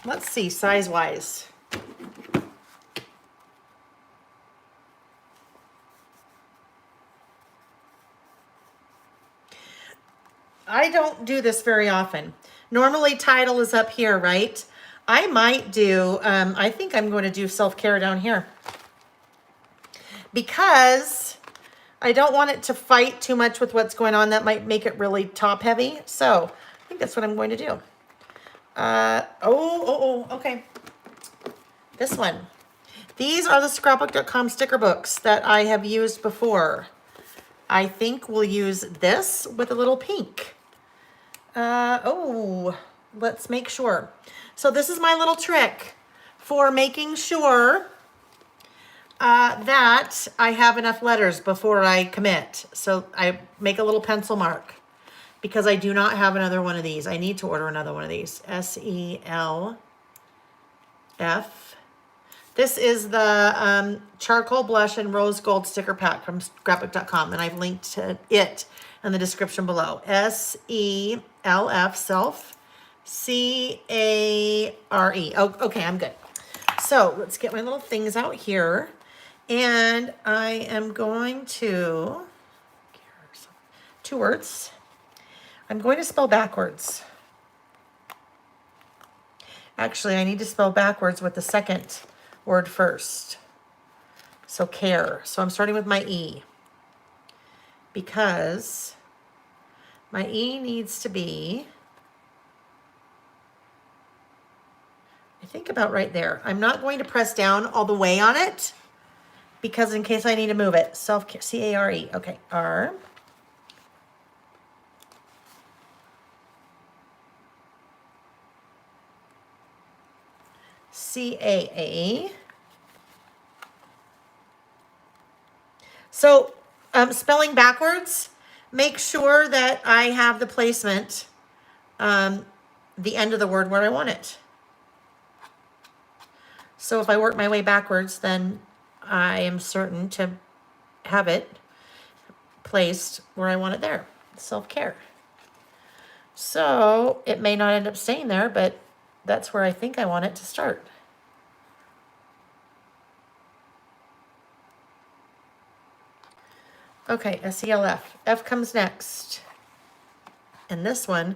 Let's see, size-wise. I don't do this very often. Normally title is up here, right? I might do, I think I'm going to do self-care down here. Because I don't want it to fight too much with what's going on. That might make it really top heavy. So I think that's what I'm going to do. Okay. This one. These are the scrapbook.com sticker books that I have used before. I think we'll use this with a little pink. Let's make sure. So this is my little trick for making sure that I have enough letters before I commit. So I make a little pencil mark because I do not have another one of these. I need to order another one of these. SELF. This is the charcoal blush and rose gold sticker pack from scrapbook.com, and I've linked to it in the description below. SELF, self, CARE. Oh, okay, I'm good. So let's get my little things out here. And I am going to, 2 words. I'm going to spell backwards. Actually, I need to spell backwards with the second word first. So care. So I'm starting with my E. Because my E needs to be, I think about right there. I'm not going to press down all the way on it because in case I need to move it. Self-care, C-A-R-E. Okay, R. C-A-A. So spelling backwards, make sure that I have the placement, the end of the word where I want it. So if I work my way backwards, then I am certain to have it placed where I want it there. Self-care. So it may not end up staying there, but that's where I think I want it to start. Okay, SELF. F comes next. And this one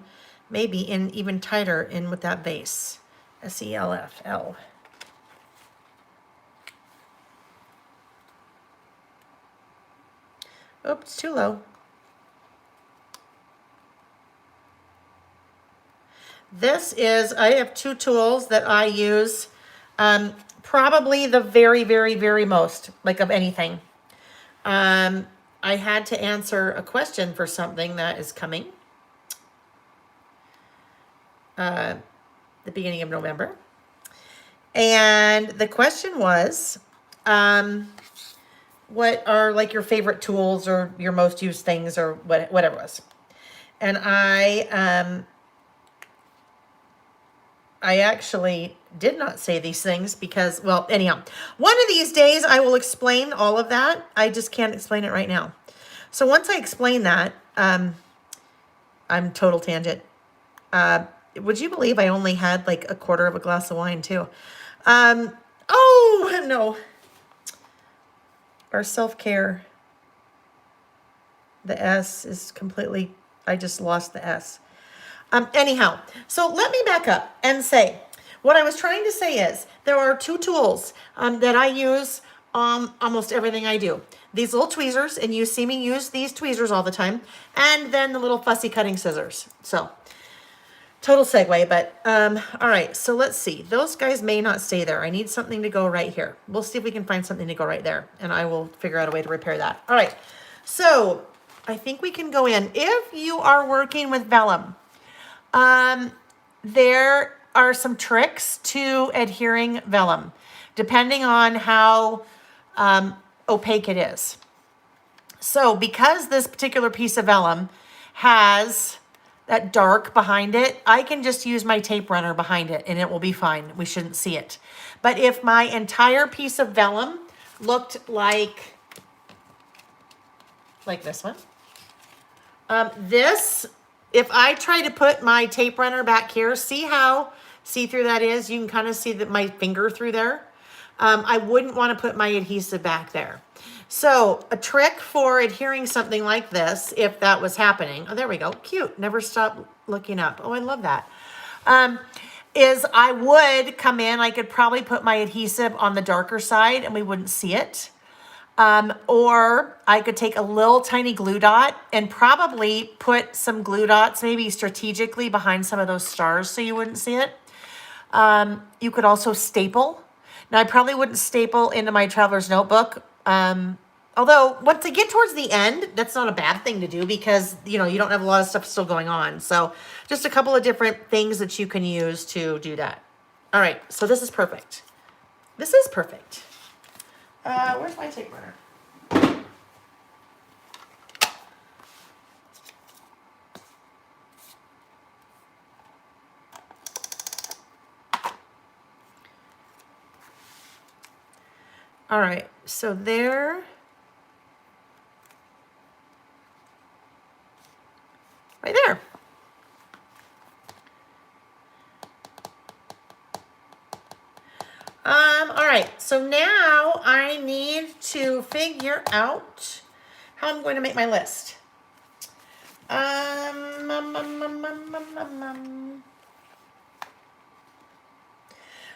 maybe in even tighter in with that vase. SELFL. Oops, too low. This is, I have two tools that I use, probably the very, very, very most, like of anything. I had to answer a question for something that is coming. The beginning of November. And the question was, what are like your favorite tools or your most used things or whatever it was. And I actually did not say these things because, well, anyhow, one of these days I will explain all of that. I just can't explain it right now. So once I explain that, I'm total tangent. Would you believe I only had like a quarter of a glass of wine too? Oh no. Our self-care. The S is completely, I just lost the S. Anyhow, so let me back up and say, what I was trying to say is there are two tools that I use almost everything I do. These little tweezers, and you see me use these tweezers all the time, and then the little fussy cutting scissors. So, total segue, but all right, so let's see. Those guys may not stay there. I need something to go right here. We'll see if we can find something to go right there, and I will figure out a way to repair that. All right, so I think we can go in. If you are working with vellum, there are some tricks to adhering vellum, depending on how opaque it is. So because this particular piece of vellum has that dark behind it, I can just use my tape runner behind it and it will be fine. We shouldn't see it. But if my entire piece of vellum looked like this one, if I try to put my tape runner back here, see how see-through that is? You can kind of see that my finger through there. I wouldn't want to put my adhesive back there. So a trick for adhering something like this, if that was happening, oh, there we go, cute, never stop looking up. Oh, I love that. Is I would come in, I could probably put my adhesive on the darker side and we wouldn't see it. Or I could take a little tiny glue dot and probably put some glue dots maybe strategically behind some of those stars so you wouldn't see it. You could also staple. Now I probably wouldn't staple into my traveler's notebook. Although once I get towards the end, that's not a bad thing to do because, you know, you don't have a lot of stuff still going on. So just a couple of different things that you can use to do that. All right, so this is perfect. This is perfect. Where's my tape runner? All right, so there. Right there. All right, so now I need to figure out how I'm going to make my list.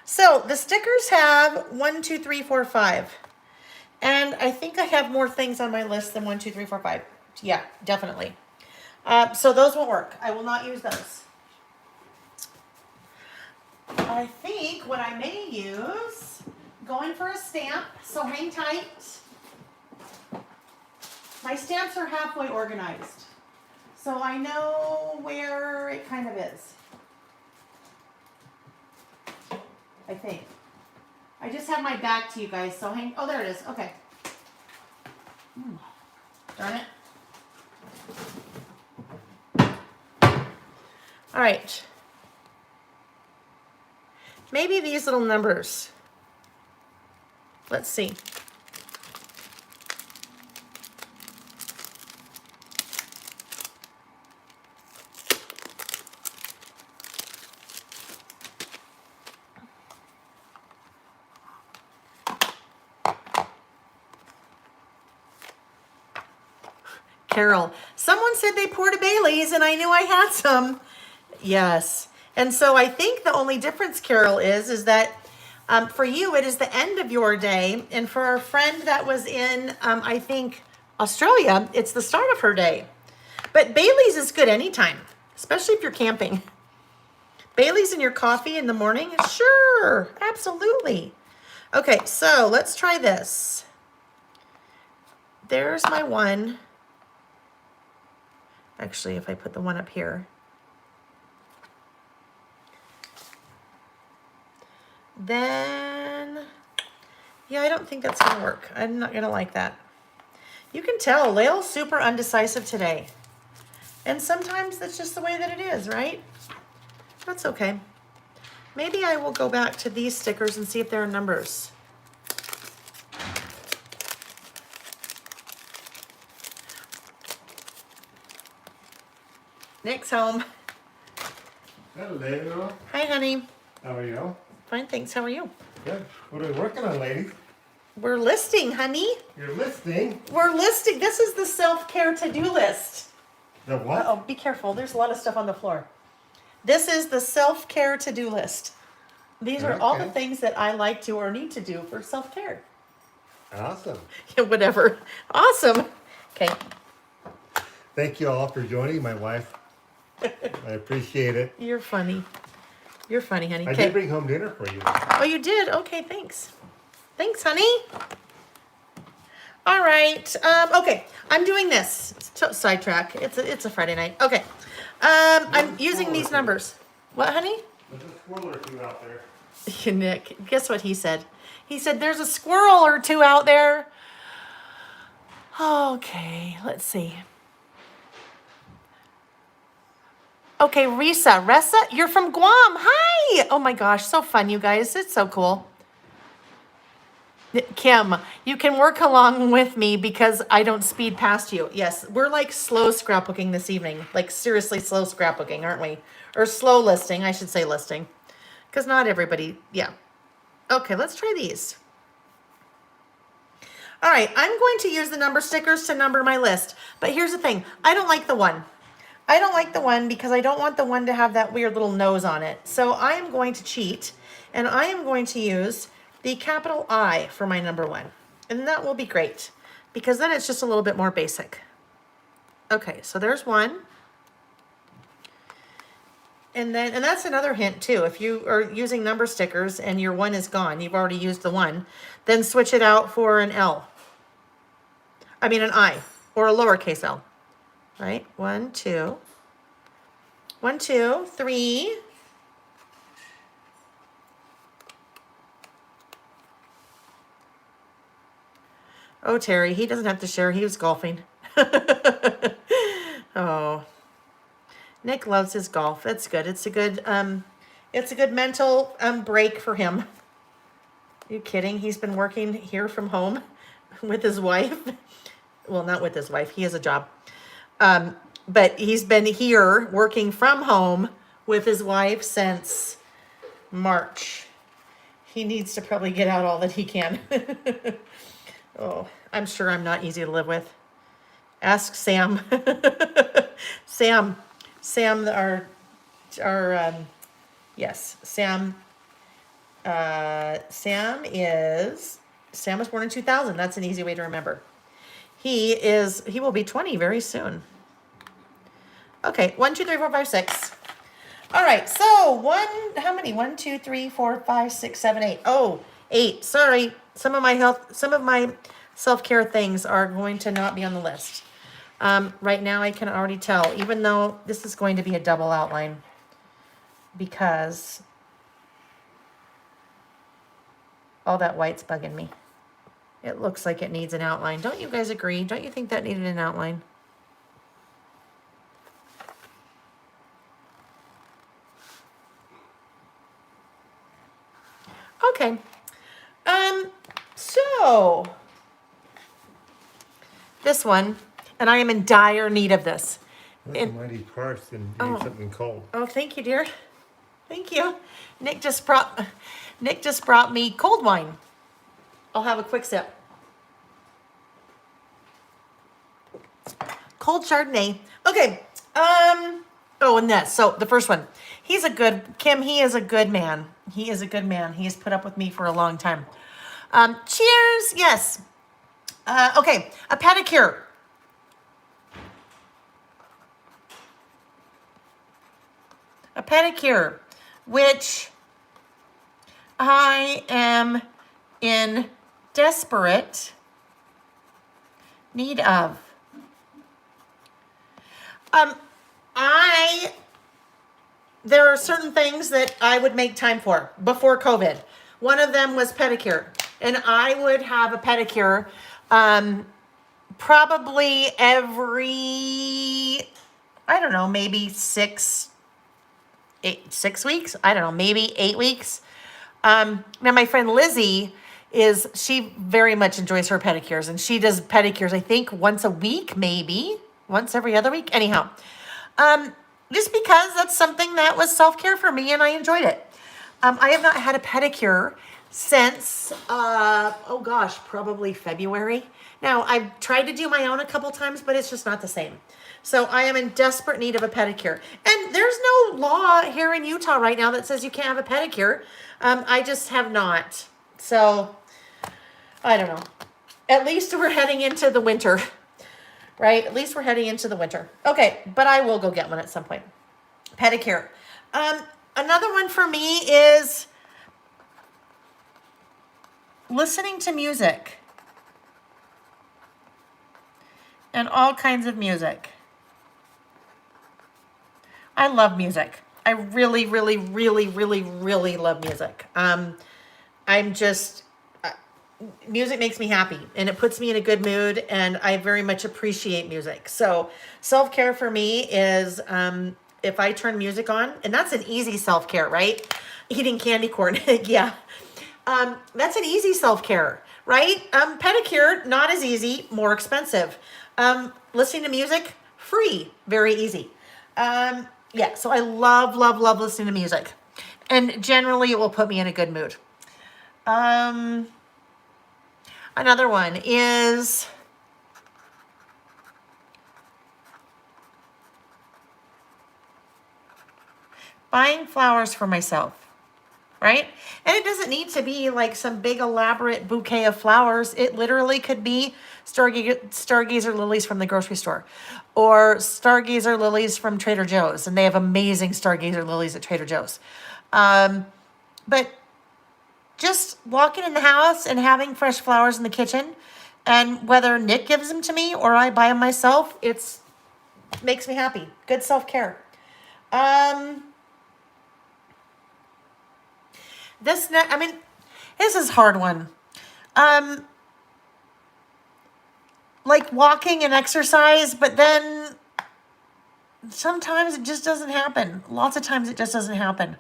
So the stickers have 1, 2, 3, 4, 5. And I think I have more things on my list than 1, 2, 3, 4, 5. Yeah, definitely. So those won't work. I will not use those. I think what I may use, going for a stamp, so hang tight. My stamps are halfway organized, so I know where it kind of is. I think. I just have my back to you guys, so hang, oh, there it is, okay. Darn it. All right. Maybe these little numbers. Let's see. Carol, someone said they poured a Bailey's and I knew I had some. Yes. And so I think the only difference, Carol, is that for you, it is the end of your day. And for our friend that was in, I think, Australia, it's the start of her day. But Bailey's is good anytime, especially if you're camping. Bailey's in your coffee in the morning? Sure, absolutely. Okay, so let's try this. There's my one. Actually, if I put the one up here. Then, yeah, I don't think that's gonna work. I'm not gonna like that. You can tell Lael's super undecisive today. And sometimes that's just the way that it is, right? That's okay. Maybe I will go back to these stickers and see if there are numbers. Nick's home. Hello. Hi, honey. How are you? Fine, thanks. How are you? Good. What are we working on, ladies? We're listing, honey. You're listing. We're listing. This is the self-care to-do list. The what? Uh-oh, be careful. There's a lot of stuff on the floor. This is the self-care to-do list. These are all the Okay. things that I like to or need to do for self-care. Awesome. Yeah, whatever. Awesome. Okay. Thank you all for joining my wife. I appreciate it. You're funny. You're funny, honey. I Okay. did bring home dinner for you. Oh, you did? Okay, thanks. Thanks, honey. All right. Okay, I'm doing this. Sidetrack. It's a Friday night. Okay. I'm using these numbers. What, honey? There's a squirrel or two out there. Nick, guess what he said? He said, there's a squirrel or two out there. Okay, let's see. Okay, Ressa, you're from Guam. Hi. Oh my gosh, so fun, you guys. It's so cool. Kim, you can work along with me because I don't speed past you. Yes, we're like slow scrapbooking this evening. Like seriously slow scrapbooking, aren't we? Or slow listing, I should say listing. Because not everybody, yeah. Okay, let's try these. All right, I'm going to use the number stickers to number my list. But here's the thing, I don't like the one. I don't like the one because I don't want the one to have that weird little nose on it. So I am going to cheat and I am going to use the capital I for my number one. And that will be great because then it's just a little bit more basic. Okay, so there's one. And that's another hint too. If you are using number stickers and your one is gone, you've already used the one, then switch it out for an L. I mean an I or a lowercase L. Right? 1, 2. 1, 2, 3. Oh, Terry, he doesn't have to share. He was golfing. Oh. Nick loves his golf. That's good. It's a good mental break for him. Are you kidding? He's been working here from home with his wife. Well, not with his wife. He has a job. But he's been here working from home with his wife since March. He needs to probably get out all that he can. Oh, I'm sure I'm not easy to live with. Ask Sam. Sam, yes, Sam was born in 2000. That's an easy way to remember. He will be 20 very soon. Okay, 1, 2, 3, 4, 5, 6. All right, so how many? 1, 2, 3, 4, 5, 6, 7, 8. Oh, 8. Sorry. Some of my self-care things are going to not be on the list. Right now I can already tell, even though this is going to be a double outline, because all that white's bugging me. It looks like it needs an outline. Don't you guys agree? Don't you think that needed an outline? Okay. So this one, and I am in dire need of this. That's mighty parched and you need something cold. Oh, thank you, dear. Thank you. Nick just brought me cold wine. I'll have a quick sip. Cold Chardonnay. Okay. Oh, and this. So the first one. Kim, he is a good man. He is a good man. He has put up with me for a long time. Cheers. Yes. Okay. A pedicure. A pedicure, which I am in desperate need of. There are certain things that I would make time for before COVID. One of them was pedicure, and I would have a pedicure probably every, I don't know, maybe 6 weeks. I don't know, maybe 8 weeks. Now my friend Lizzie she very much enjoys her pedicures, and she does pedicures, I think once a week, maybe once every other week. Anyhow, just because that's something that was self-care for me and I enjoyed it. I have not had a pedicure since, oh gosh, probably February. Now I've tried to do my own a couple times, but it's just not the same. So I am in desperate need of a pedicure. And there's no law here in Utah right now that says you can't have a pedicure. I just have not. So I don't know. At least we're heading into the winter, right? At least we're heading into the winter. Okay, but I will go get one at some point. Pedicure. Another one for me is listening to music. And all kinds of music. I love music. I really, really, really, really, really love music. Music makes me happy and it puts me in a good mood, and I very much appreciate music. So self-care for me is if I turn music on, and that's an easy self-care, right? Eating candy corn, yeah. That's an easy self-care, right? Pedicure, not as easy, more expensive. Listening to music, free, very easy. Yeah, so I love, love, love listening to music. And generally it will put me in a good mood. Another one is buying flowers for myself, right? And it doesn't need to be like some big elaborate bouquet of flowers. It literally could be stargazer lilies from the grocery store, or stargazer lilies from Trader Joe's, and they have amazing stargazer lilies at Trader Joe's. But just walking in the house and having fresh flowers in the kitchen, and whether Nick gives them to me or I buy them myself, it makes me happy. Good self-care. This is a hard one. Like walking and exercise, but then sometimes it just doesn't happen. Lots of times it just doesn't happen.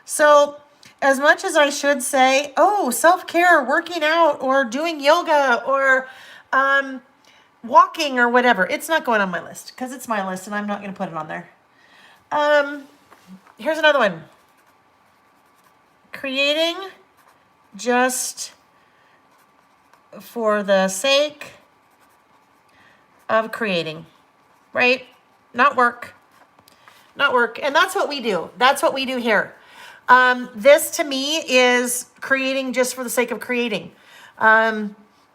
So as much as I should say, oh, self-care, working out or doing yoga or walking or whatever, it's not going on my list because it's my list and I'm not going to put it on there. Here's another one. Creating just for the sake of creating, right? Not work. And that's what we do. That's what we do here. This to me is creating just for the sake of creating.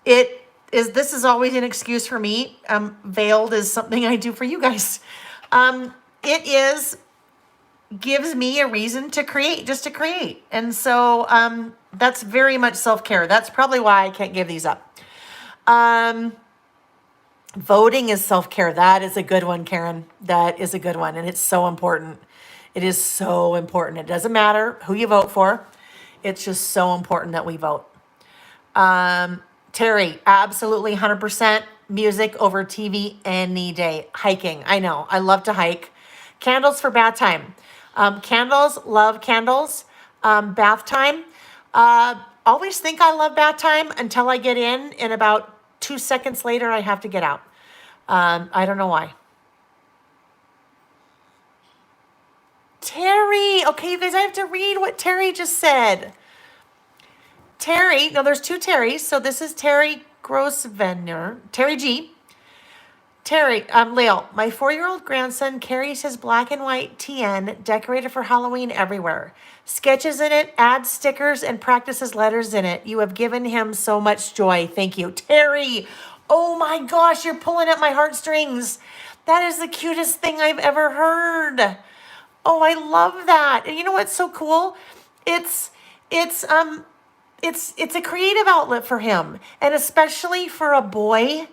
This is always an excuse for me. Veiled is something I do for you guys. Gives me a reason to create, just to create. And so that's very much self-care. That's probably why I can't give these up. Voting is self-care. That is a good one, Karen. That is a good one. And it's so important. It is so important. It doesn't matter who you vote for. It's just so important that we vote. Terry, absolutely 100% music over TV any day. Hiking. I know. I love to hike. Candles for bath time. Candles, love candles. Bath time. Always think I love bath time until I get in, and about 2 seconds later, I have to get out. I don't know why. Terry. Okay, you guys, I have to read what Terry just said. Terry, no, there's two Terrys. So this is Terry Grosvenor. Terry G. Terry, Leo, my 4-year-old grandson carries his black and white TN decorated for Halloween everywhere. Sketches in it, adds stickers, and practices letters in it. You have given him so much joy. Thank you. Terry, oh my gosh, you're pulling at my heartstrings. That is the cutest thing I've ever heard. Oh, I love that. And you know what's so cool? It's it's um it's a creative outlet for him, and especially for a boy.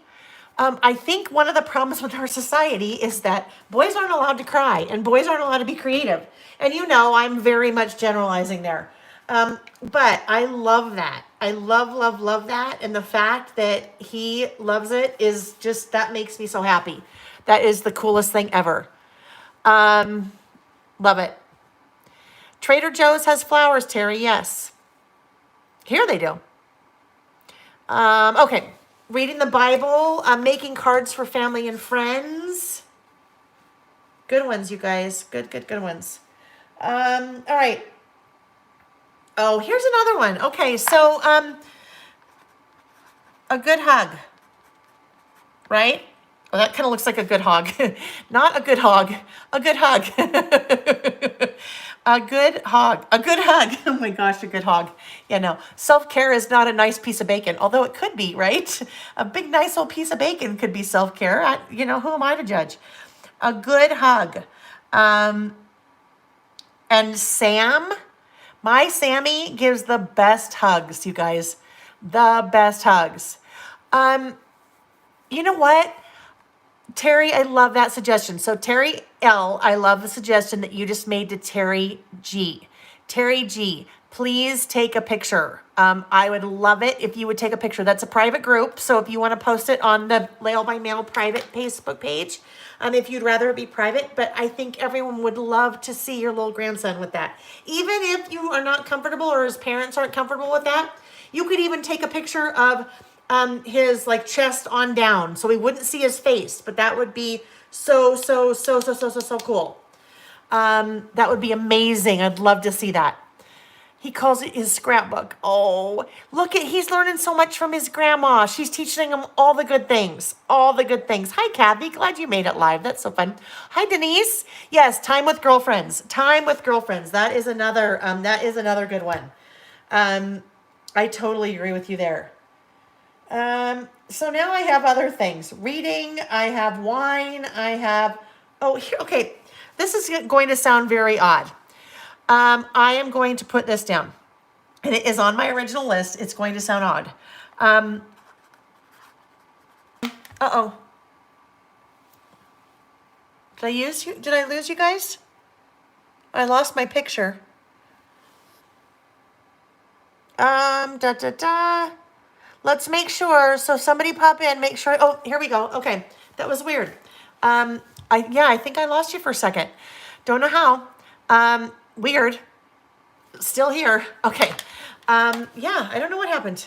I think one of the problems with our society is that boys aren't allowed to cry and boys aren't allowed to be creative. And you know, I'm very much generalizing there. But I love that. I love that. And the fact that he loves it is just, that makes me so happy. That is the coolest thing ever. Love it. Trader Joe's has flowers, Terry. Yes. Here they do. Okay. Reading the Bible, making cards for family and friends. Good ones, you guys. Good ones. All right. Oh, here's another one. Okay, so a good hug, right? Well, that kind of looks like a good hog. Not a good hog, a good hug. A good hog, a good hug. Oh my gosh, a good hog. Yeah, no, self-care is not a nice piece of bacon, although it could be, right? A big, nice old piece of bacon could be self-care. You know, who am I to judge? A good hug. And Sam, my Sammy gives the best hugs, you guys. The best hugs. You know what? Terry, I love that suggestion. So Terry L, I love the suggestion that you just made to Terry G. Terry G, please take a picture. I would love it if you would take a picture. That's a private group. So if you want to post it on the Lail by Mail private Facebook page, if you'd rather it be private, but I think everyone would love to see your little grandson with that. Even if you are not comfortable or his parents aren't comfortable with that, you could even take a picture of his like chest on down, so we wouldn't see his face, but that would be so cool. That would be amazing. I'd love to see that. He calls it his scrapbook. Oh, look at, he's learning so much from his grandma. She's teaching him all the good things. All the good things. Hi, Kathy. Glad you made it live. That's so fun. Hi, Denise. Yes, time with girlfriends. Time with girlfriends. That is another good one. I totally agree with you there. So now I have other things. Reading, I have wine, I have, oh, here, okay. This is going to sound very odd. I am going to put this down. And it is on my original list. It's going to sound odd. Uh-oh. Did I lose you guys? I lost my picture. Let's make sure. So somebody pop in, make sure. Oh, here we go. Okay. That was weird. I think I lost you for a second. Don't know how. Weird. Still here. Okay. I don't know what happened.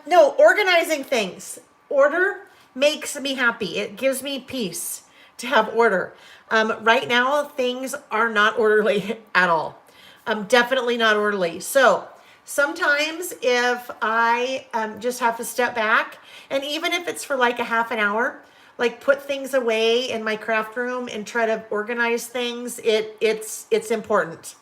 No, organizing things. Order makes me happy. It gives me peace to have order. Right now, things are not orderly at all. Definitely not orderly. So sometimes if I just have to step back, and even if it's for like a half an hour, like put things away in my craft room and try to organize things, it's important.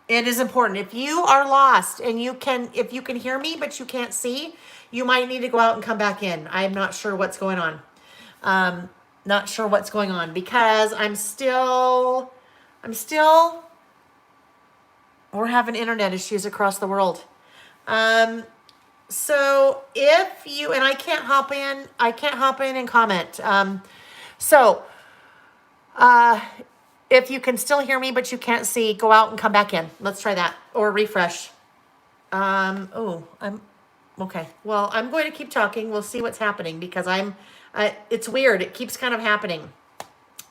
It is important. If you are lost and if you can hear me but you can't see, you might need to go out and come back in. I'm not sure what's going on. Not sure what's going on because we're having internet issues across the world. So if you, and I can't hop in and comment. If you can still hear me, but you can't see, go out and come back in. Let's try that, or refresh. Okay. Well, I'm going to keep talking. We'll see what's happening because it's weird. It keeps kind of happening.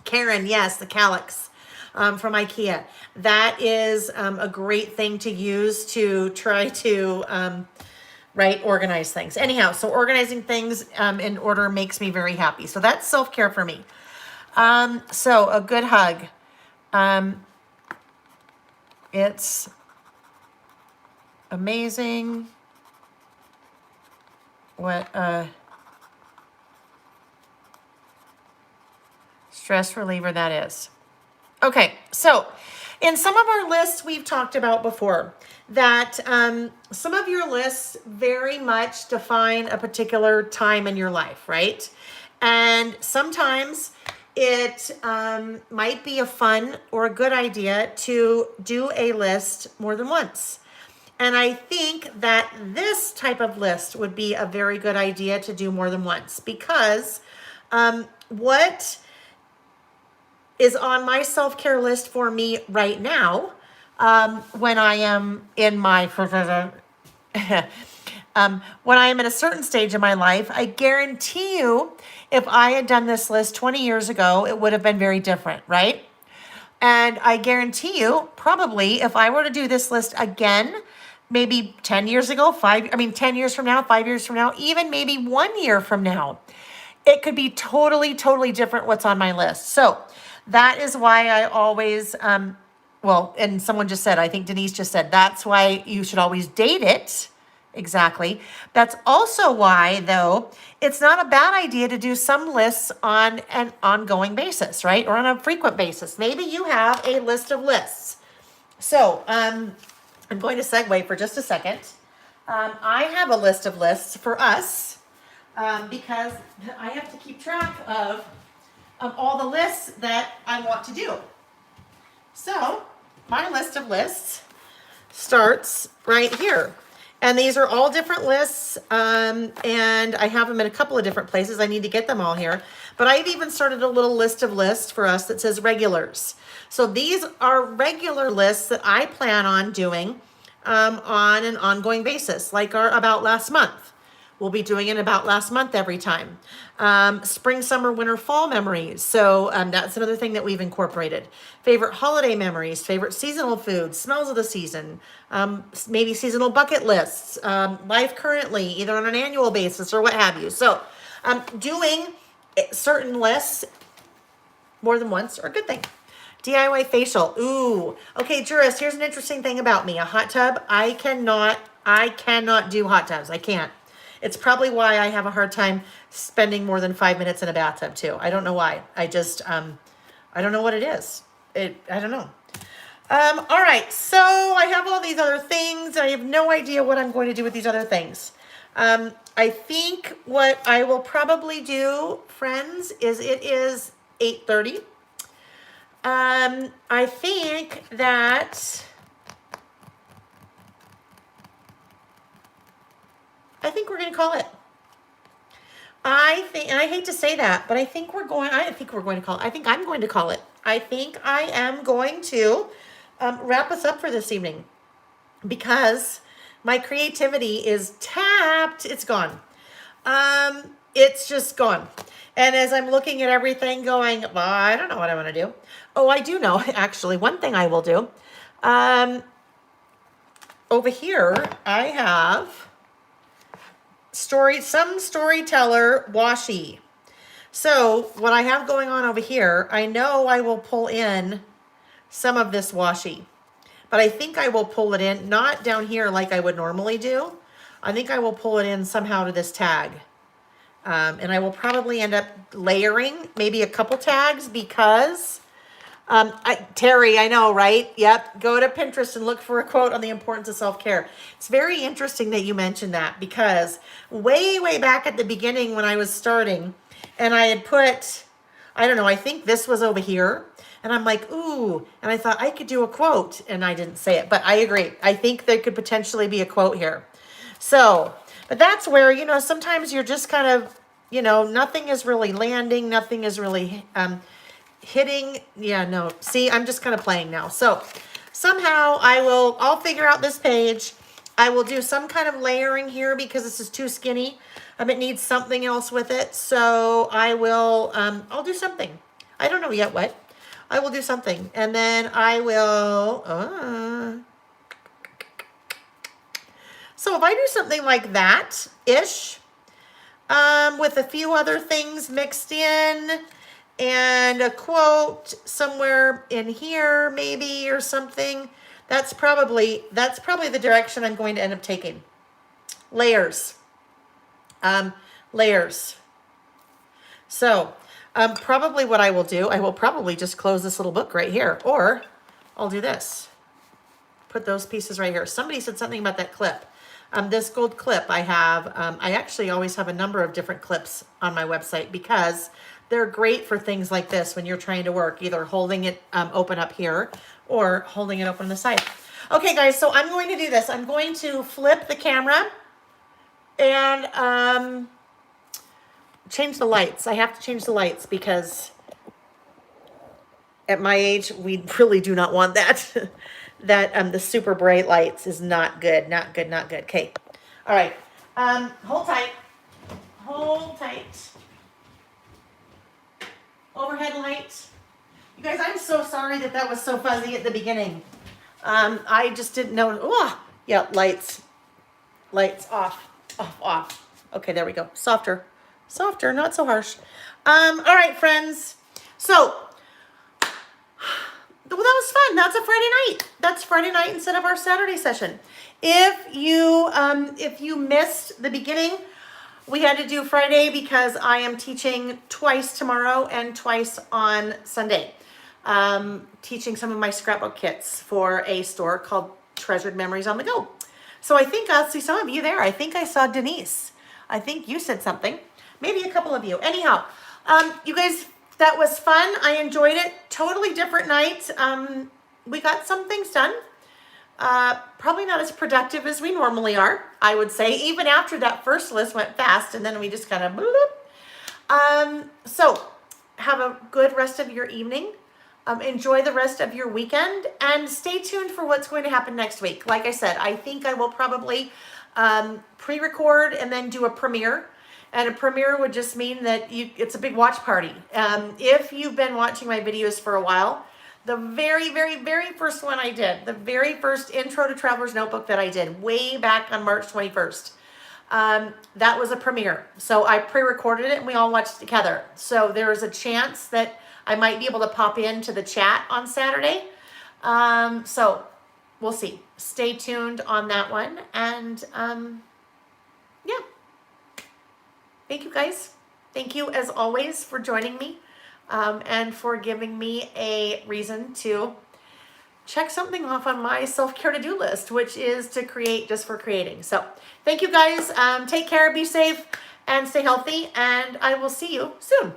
Karen, yes, the calyx. From IKEA. That is a great thing to use to try to organize things. Anyhow, so organizing things in order makes me very happy. So that's self-care for me. So a good hug. It's amazing what Stress reliever that is. Okay, so in some of our lists we've talked about before that some of your lists very much define a particular time in your life, right? And sometimes it might be a fun or a good idea to do a list more than once. And I think that this type of list would be a very good idea to do more than once because what is on my self-care list for me right now when I am in my when I am in a certain stage of my life, I guarantee you if I had done this list 20 years ago, it would have been very different, right? And I guarantee you, probably if I were to do this list again, maybe 10 years ago, 10 years from now, 5 years from now, even maybe 1 year from now, it could be totally, totally different what's on my list. So that is why I always, and someone just said, I think Denise just said, that's why you should always date it. Exactly. That's also why, though, it's not a bad idea to do some lists on an ongoing basis, right? Or on a frequent basis. Maybe you have a list of lists. So I'm going to segue for just a second. I have a list of lists for us because I have to keep track of all the lists that I want to do. So my list of lists starts right here. And these are all different lists, and I have them in a couple of different places. I need to get them all here. But I've even started a little list of lists for us that says regulars. So these are regular lists that I plan on doing on an ongoing basis, like our About Last Month. We'll be doing an About Last Month every time. Spring, summer, winter, fall memories. So that's another thing that we've incorporated. Favorite holiday memories, favorite seasonal foods, smells of the season, maybe seasonal bucket lists, life currently, either on an annual basis or what have you. So doing certain lists more than once are a good thing. DIY facial. Ooh. Okay, Juris, here's an interesting thing about me. A hot tub. I cannot do hot tubs. I can't. It's probably why I have a hard time spending more than 5 minutes in a bathtub too. I don't know why. I just, I don't know what it is. I don't know. All right. So I have all these other things. I have no idea what I'm going to do with these other things. I think what I will probably do, friends, is it is 8:30. I think that we're going to call it. I think, and I hate to say that, but I think I'm going to call it. I think I'm going to call it. I think I am going to wrap us up for this evening because my creativity is tapped. It's gone. It's just gone. And as I'm looking at everything going, well, I don't know what I want to do. Oh, I do know, actually. One thing I will do. Over here, I have some storyteller washi. So what I have going on over here, I know I will pull in some of this washi, but I think I will pull it in, not down here like I would normally do. I think I will pull it in somehow to this tag. And I will probably end up layering maybe a couple tags because Terry, I know, right? Yep. Go to Pinterest and look for a quote on the importance of self-care. It's very interesting that you mentioned that because way, way back at the beginning when I was starting and I had put, I don't know, I think this was over here. And I'm like, ooh, and I thought I could do a quote and I didn't say it, but I agree. I think there could potentially be a quote here. So, but that's where, sometimes you're just kind of, nothing is really landing. Nothing is really, hitting. Yeah, no. See, I'm just kind of playing now. So somehow I'll figure out this page. I will do some kind of layering here because this is too skinny. It needs something else with it. So I'll do something. I don't know yet what. I will do something. And then I will, so if I do something like that-ish, with a few other things mixed in, and a quote somewhere in here maybe or something. That's probably the direction I'm going to end up taking. Layers. Layers. So Probably what I will do, I will probably just close this little book right here, or I'll do this. Put those pieces right here. Somebody said something about that clip. This gold clip I have, I actually always have a number of different clips on my website because they're great for things like this when you're trying to work, either holding it open up here or holding it open on the side. Okay, guys, so I'm going to do this. I'm going to flip the camera and change the lights. I have to change the lights because at my age, we really do not want that. The super bright lights is not good, not good, not good. Okay, all right, hold tight, hold tight. Overhead light. You guys, I'm so sorry that was so fuzzy at the beginning. I just didn't know. Oh, yeah, lights off, off, off. Okay, there we go. Softer, not so harsh. All right, friends. So, well, that was fun. That's a Friday night. That's Friday night instead of our Saturday session. If you missed the beginning, we had to do Friday because I am teaching twice tomorrow and twice on Sunday. Teaching some of my scrapbook kits for a store called Treasured Memories on the Go. So I think I'll see some of you there. I think I saw Denise. I think you said something. Maybe a couple of you. Anyhow, you guys, that was fun. I enjoyed it. Totally different night. We got some things done. Probably not as productive as we normally are, I would say. Even after that first list went fast, and then we just kind of bloop. So have a good rest of your evening. Enjoy the rest of your weekend, and stay tuned for what's going to happen next week. Like I said, I think I will probably pre-record and then do a premiere. And a premiere would just mean that it's a big watch party. If you've been watching my videos for a while, the very, very, very first one I did, the very first Intro to Traveler's Notebook that I did way back on March 21st, that was a premiere. So I pre-recorded it and we all watched it together. So there is a chance that I might be able to pop into the chat on Saturday. So we'll see. Stay tuned on that one. And yeah. Thank you guys. Thank you as always for joining me and for giving me a reason to check something off on my self-care to-do list, which is to create just for creating. So thank you guys. Take care, be safe, and stay healthy. And I will see you soon.